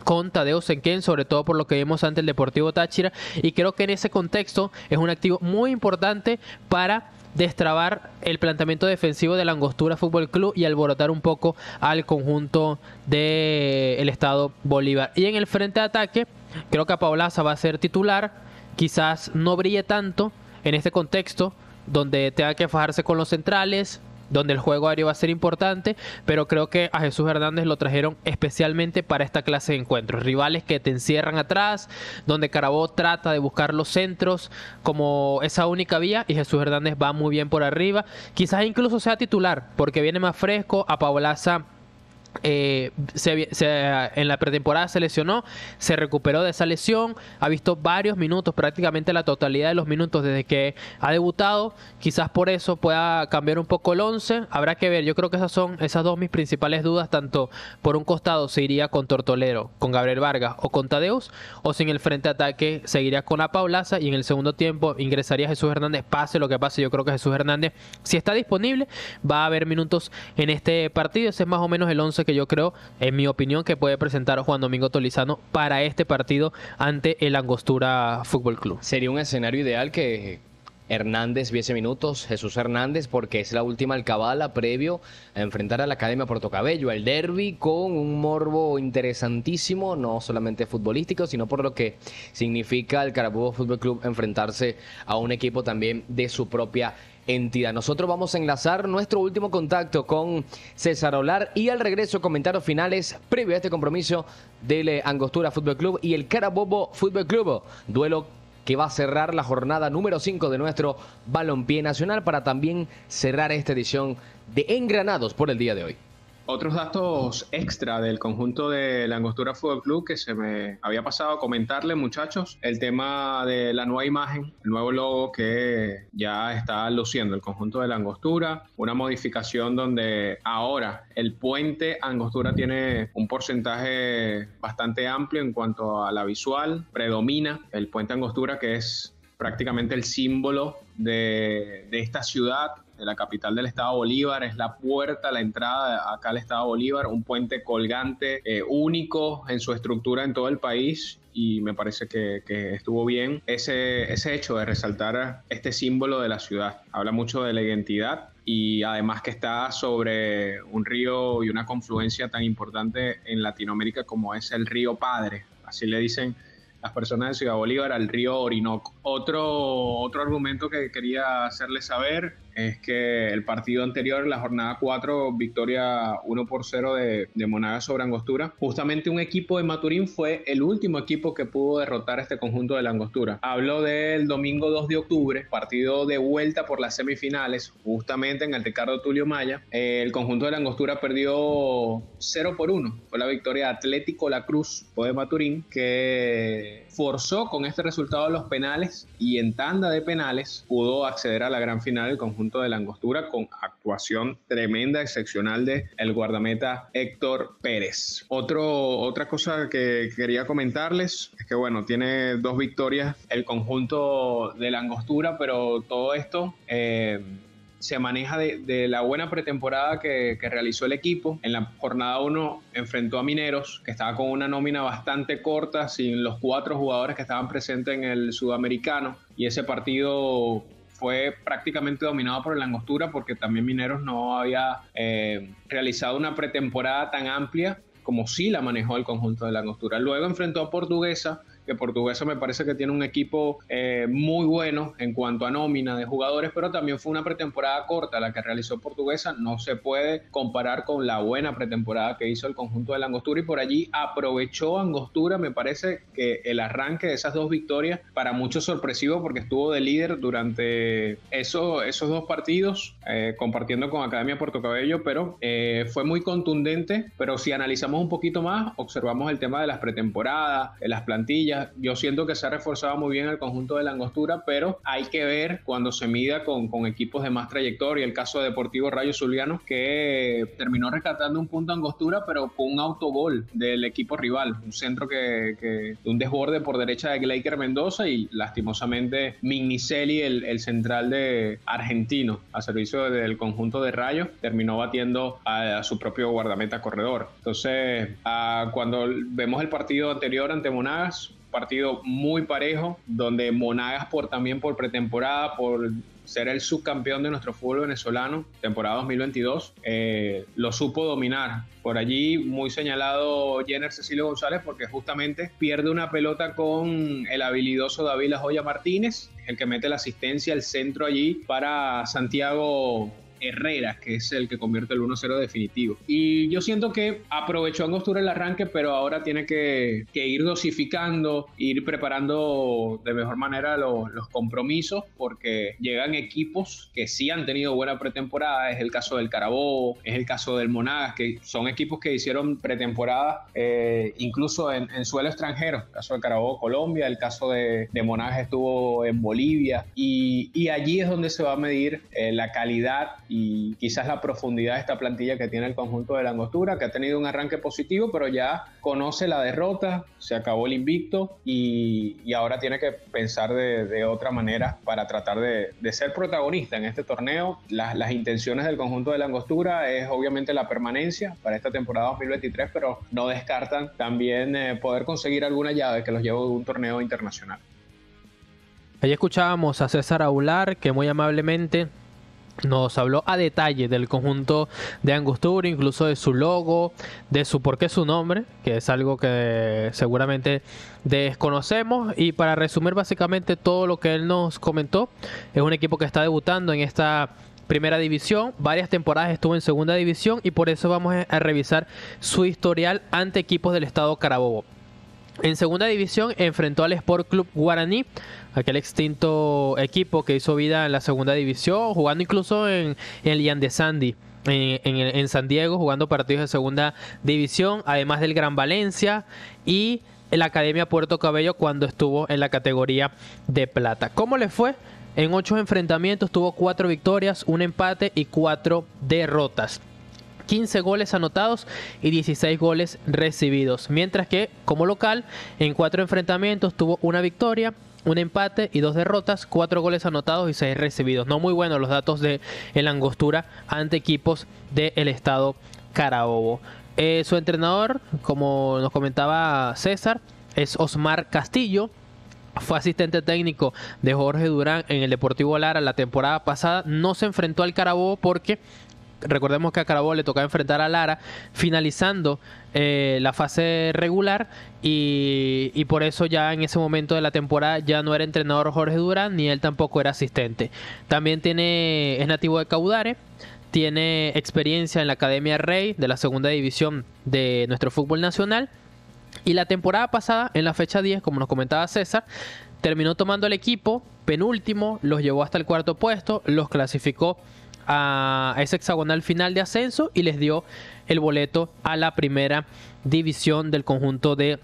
con Tadeu Senken, sobre todo por lo que vimos ante el Deportivo Táchira, y creo que en ese contexto es un activo muy importante para destrabar el planteamiento defensivo de la Angostura Fútbol Club y alborotar un poco al conjunto del Estado Bolívar. Y en el frente de ataque, creo que Paolaza va a ser titular, quizás no brille tanto en este contexto, donde tenga que fajarse con los centrales, donde el juego aéreo va a ser importante, pero creo que a Jesús Hernández lo trajeron especialmente para esta clase de encuentros. Rivales que te encierran atrás, donde Carabobo trata de buscar los centros como esa única vía, y Jesús Hernández va muy bien por arriba. Quizás incluso sea titular, porque viene más fresco. A Paolaza en la pretemporada se lesionó, se recuperó de esa lesión, ha visto varios minutos, prácticamente la totalidad de los minutos desde que ha debutado. Quizás por eso pueda cambiar un poco el 11, habrá que ver. Yo creo que esas son esas dos mis principales dudas, tanto por un costado se iría con Tortolero, con Gabriel Vargas o con Tadeus, o si en el frente de ataque seguiría con Paolaza, y en el segundo tiempo ingresaría Jesús Hernández. Pase lo que pase, yo creo que Jesús Hernández, si está disponible, va a haber minutos en este partido. Ese es más o menos el 11 que yo creo, en mi opinión, que puede presentar Juan Domingo Tolizano para este partido ante el Angostura Fútbol Club. Sería un escenario ideal que Hernández viese minutos, Jesús Hernández, porque es la última alcabala previo a enfrentar a la Academia Portocabello, el derbi, con un morbo interesantísimo, no solamente futbolístico, sino por lo que significa el Carabobo Fútbol Club enfrentarse a un equipo también de su propia entidad. Nosotros vamos a enlazar nuestro último contacto con César Olar, y al regreso comentarios finales previo a este compromiso del Angostura Fútbol Club y el Carabobo Fútbol Club, duelo que va a cerrar la jornada número 5 de nuestro balompié nacional, para también cerrar esta edición de Engranados por el día de hoy. Otros datos extra del conjunto de la Angostura Fútbol Club que se me había pasado a comentarle, muchachos, el tema de la nueva imagen, el nuevo logo que ya está luciendo el conjunto de la Angostura, una modificación donde ahora el puente Angostura tiene un porcentaje bastante amplio en cuanto a la visual, predomina el puente Angostura, que es prácticamente el símbolo de esta ciudad, de la capital del Estado Bolívar. Es la puerta, la entrada acá al Estado Bolívar, un puente colgante único en su estructura en todo el país, y me parece que estuvo bien ese hecho de resaltar este símbolo de la ciudad. Habla mucho de la identidad, y además que está sobre un río y una confluencia tan importante en Latinoamérica como es el río Padre, así le dicen las personas de Ciudad Bolívar al río Orinoco. Otro argumento que quería hacerles saber es que el partido anterior, la jornada 4, victoria 1-0 de Monagas sobre Angostura, justamente un equipo de Maturín fue el último equipo que pudo derrotar a este conjunto de la Angostura. Hablo del domingo 2 de octubre, partido de vuelta por las semifinales, justamente en el Ricardo Tulio Maya. El conjunto de la Angostura perdió 0-1, fue la victoria de Atlético La Cruz de Maturín, que forzó con este resultado los penales, y en tanda de penales pudo acceder a la gran final del conjunto de la Angostura, con actuación tremenda, excepcional de el guardameta Héctor Pérez. Otra cosa que quería comentarles es que, bueno, tiene 2 victorias el conjunto de la Angostura, pero todo esto se maneja de la buena pretemporada que realizó el equipo. En la jornada 1 enfrentó a Mineros, que estaba con una nómina bastante corta, sin los 4 jugadores que estaban presentes en el Sudamericano, y ese partido fue prácticamente dominado por el Angostura, porque también Mineros no había realizado una pretemporada tan amplia como sí la manejó el conjunto de la Angostura. Luego enfrentó a Portuguesa, que Portuguesa me parece que tiene un equipo muy bueno en cuanto a nómina de jugadores, pero también fue una pretemporada corta la que realizó Portuguesa. No se puede comparar con la buena pretemporada que hizo el conjunto de la Angostura, y por allí aprovechó Angostura, me parece que el arranque de esas 2 victorias, para muchos sorpresivo, porque estuvo de líder durante esos 2 partidos, compartiendo con Academia Portocabello, pero fue muy contundente. Pero si analizamos un poquito más, observamos el tema de las pretemporadas, de las plantillas, yo siento que se ha reforzado muy bien el conjunto de la Angostura, pero hay que ver cuando se mida con equipos de más trayectoria. El caso de Deportivo Rayo Zuliano, que terminó rescatando un punto a Angostura, pero con un autogol del equipo rival, un centro que un desborde por derecha de Gleiker Mendoza y lastimosamente Mignicelli, el central de argentino a servicio del conjunto de Rayo, terminó batiendo a su propio guardameta corredor. Entonces, cuando vemos el partido anterior ante Monagas, partido muy parejo, donde Monagas también por pretemporada, por ser el subcampeón de nuestro fútbol venezolano, temporada 2022, lo supo dominar. Por allí muy señalado Jenner Cecilio González, porque justamente pierde una pelota con el habilidoso David La Joya Martínez, el que mete la asistencia al centro allí para Santiago Herrera, que es el que convierte el 1-0 definitivo. Y yo siento que aprovechó Angostura el arranque, pero ahora tiene que ir dosificando, ir preparando de mejor manera los compromisos, porque llegan equipos que sí han tenido buena pretemporada. Es el caso del Carabobo, es el caso del Monagas, que son equipos que hicieron pretemporada incluso en suelo extranjero. El caso del Carabobo, Colombia, el caso de Monagas estuvo en Bolivia, y allí es donde se va a medir la calidad y quizás la profundidad de esta plantilla que tiene el conjunto de la Angostura, que ha tenido un arranque positivo, pero ya conoce la derrota, se acabó el invicto y ahora tiene que pensar de otra manera para tratar de ser protagonista en este torneo. Las intenciones del conjunto de la Angostura es obviamente la permanencia para esta temporada 2023, pero no descartan también poder conseguir alguna llave que los lleve a un torneo internacional. Ahí escuchábamos a César Aular, que muy amablemente nos habló a detalle del conjunto de Angostura, incluso de su logo, de su por qué su nombre, que es algo que seguramente desconocemos. Y para resumir básicamente todo lo que él nos comentó, es un equipo que está debutando en esta primera división, varias temporadas estuvo en segunda división, y por eso vamos a revisar su historial ante equipos del estado Carabobo. En segunda división enfrentó al Sport Club Guaraní, aquel extinto equipo que hizo vida en la segunda división, jugando incluso en el Ian de Sandy, en San Diego, jugando partidos de segunda división, además del Gran Valencia y la Academia Puerto Cabello cuando estuvo en la categoría de plata. ¿Cómo le fue? En 8 enfrentamientos tuvo 4 victorias, 1 empate y 4 derrotas. 15 goles anotados y 16 goles recibidos, mientras que como local en 4 enfrentamientos tuvo 1 victoria, 1 empate y 2 derrotas, 4 goles anotados y 6 recibidos. No muy buenos los datos de el Angostura ante equipos del estado Carabobo. Su entrenador, como nos comentaba César, es Osmar Castillo. Fue asistente técnico de Jorge Durán en el Deportivo Lara la temporada pasada. No se enfrentó al Carabobo porque recordemos que a Carabobo le tocaba enfrentar a Lara finalizando la fase regular, y por eso ya en ese momento de la temporada ya no era entrenador Jorge Durán, ni él tampoco era asistente. También es nativo de Caudare, tiene experiencia en la Academia Rey de la segunda división de nuestro fútbol nacional, y la temporada pasada, en la fecha 10, como nos comentaba César, terminó tomando el equipo penúltimo, los llevó hasta el 4º puesto, los clasificó a ese hexagonal final de ascenso y les dio el boleto a la primera división del conjunto de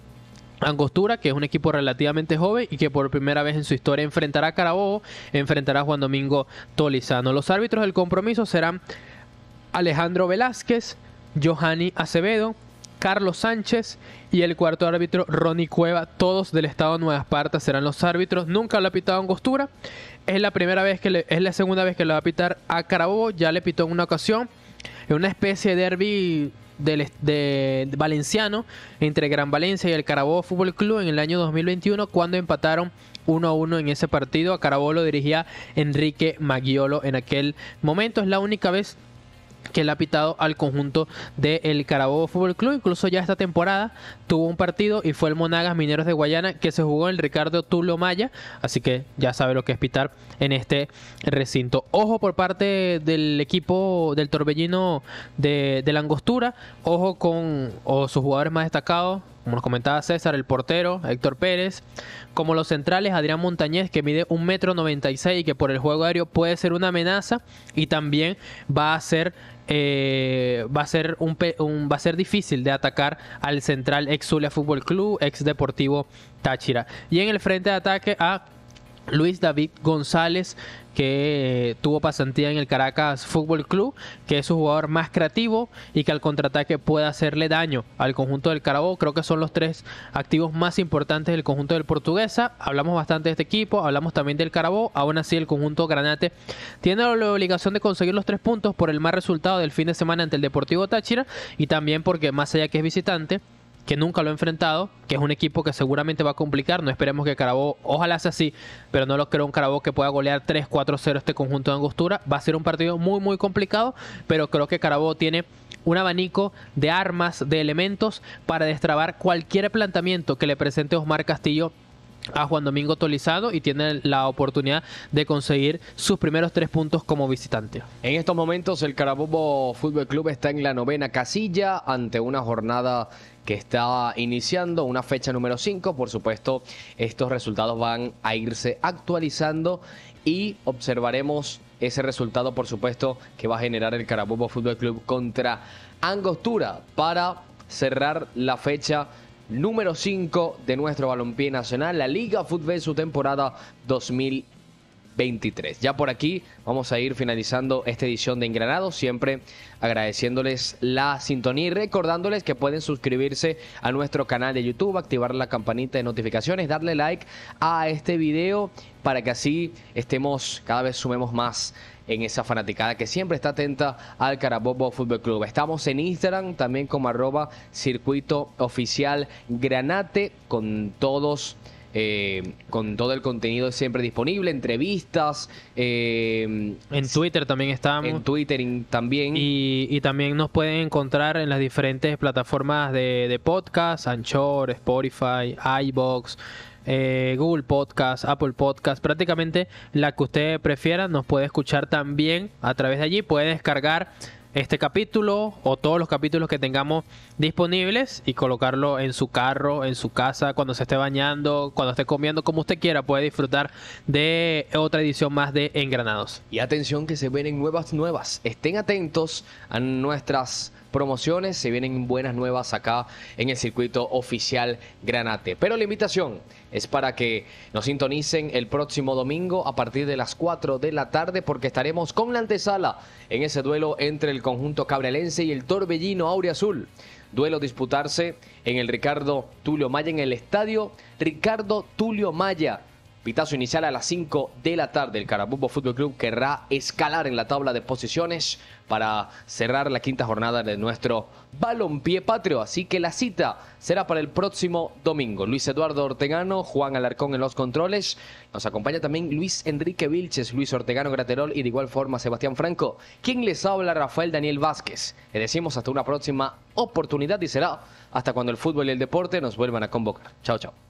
Angostura, que es un equipo relativamente joven y que por primera vez en su historia enfrentará a Carabobo, enfrentará a Juan Domingo Tolizano. Los árbitros del compromiso serán Alejandro Velázquez, Johanny Acevedo, Carlos Sánchez y el cuarto árbitro Ronnie Cueva, todos del estado de Nueva Esparta serán los árbitros. Nunca lo ha pitado Angostura, es la segunda vez que lo va a pitar a Carabobo. Ya le pitó en una ocasión en una especie de derbi de valenciano entre Gran Valencia y el Carabobo Fútbol Club en el año 2021, cuando empataron 1-1 en ese partido. A Carabobo lo dirigía Enrique Maggiolo en aquel momento. Es la única vez que le ha pitado al conjunto del Carabobo Fútbol Club. Incluso ya esta temporada tuvo un partido y fue el Monagas Mineros de Guayana, que se jugó en el Ricardo Tulio Maya, así que ya sabe lo que es pitar en este recinto. Ojo por parte del equipo del Torbellino de la Angostura, ojo con sus jugadores más destacados, como nos comentaba César, el portero Héctor Pérez, como los centrales Adrián Montañez, que mide 1,96 m y que por el juego aéreo puede ser una amenaza, y también va a ser difícil de atacar al central ex Zulia Fútbol Club, ex Deportivo Táchira. Y en el frente de ataque a Luis David González, que tuvo pasantía en el Caracas Fútbol Club, que es un jugador más creativo y que al contraataque puede hacerle daño al conjunto del Carabobo. Creo que son los tres activos más importantes del conjunto del Portuguesa. Hablamos bastante de este equipo, hablamos también del Carabobo. Aún así, el conjunto Granate tiene la obligación de conseguir los 3 puntos por el mal resultado del fin de semana ante el Deportivo Táchira, y también porque, más allá que es visitante, que nunca lo ha enfrentado, que es un equipo que seguramente va a complicar. No esperemos que Carabobo, ojalá sea así, pero no lo creo un Carabobo que pueda golear 3-4-0 este conjunto de Angostura. Va a ser un partido muy muy complicado, pero creo que Carabobo tiene un abanico de armas, de elementos para destrabar cualquier planteamiento que le presente Osmar Castillo a Juan Domingo Tolizano, y tiene la oportunidad de conseguir sus primeros 3 puntos como visitante. En estos momentos el Carabobo Fútbol Club está en la 9ª casilla ante una jornada que está iniciando, una fecha número 5. Por supuesto, estos resultados van a irse actualizando y observaremos ese resultado, por supuesto, que va a generar el Carabobo Fútbol Club contra Angostura para cerrar la fecha número 5 de nuestro balompié nacional, la Liga Fútbol, su temporada 2023. Ya por aquí vamos a ir finalizando esta edición de Engranados, siempre agradeciéndoles la sintonía y recordándoles que pueden suscribirse a nuestro canal de YouTube, activar la campanita de notificaciones, darle like a este video para que así cada vez sumemos más en esa fanaticada que siempre está atenta al Carabobo Fútbol Club. Estamos en Instagram también como @circuito oficial Granate, con todo el contenido siempre disponible, entrevistas. En Twitter también estamos. En Twitter también. Y también nos pueden encontrar en las diferentes plataformas de podcast, Anchor, Spotify, iVoox, Google Podcast, Apple Podcast, prácticamente la que usted prefiera. Nos puede escuchar también a través de allí. Puede descargar este capítulo o todos los capítulos que tengamos disponibles y colocarlo en su carro, en su casa, cuando se esté bañando, cuando esté comiendo, como usted quiera. Puede disfrutar de otra edición más de Engranados. Y atención, que se vienen nuevas. Estén atentos a nuestras promociones, se vienen buenas nuevas acá en el circuito oficial Granate. Pero la invitación es para que nos sintonicen el próximo domingo a partir de las 4 de la tarde, porque estaremos con la antesala en ese duelo entre el conjunto cabrelense y el torbellino auriazul. Duelo disputarse en el Ricardo Tulio Maya, en el estadio Ricardo Tulio Maya. Pitazo inicial a las 5 de la tarde. El Carabobo Fútbol Club querrá escalar en la tabla de posiciones para cerrar la 5ª jornada de nuestro balompié patrio. Así que la cita será para el próximo domingo. Luis Eduardo Ortegano, Juan Alarcón en los controles. Nos acompaña también Luis Enrique Vilches, Luis Ortegano Graterol y de igual forma Sebastián Franco. Quien les habla, Rafael Daniel Vázquez. Le decimos hasta una próxima oportunidad y será hasta cuando el fútbol y el deporte nos vuelvan a convocar. Chao, chao.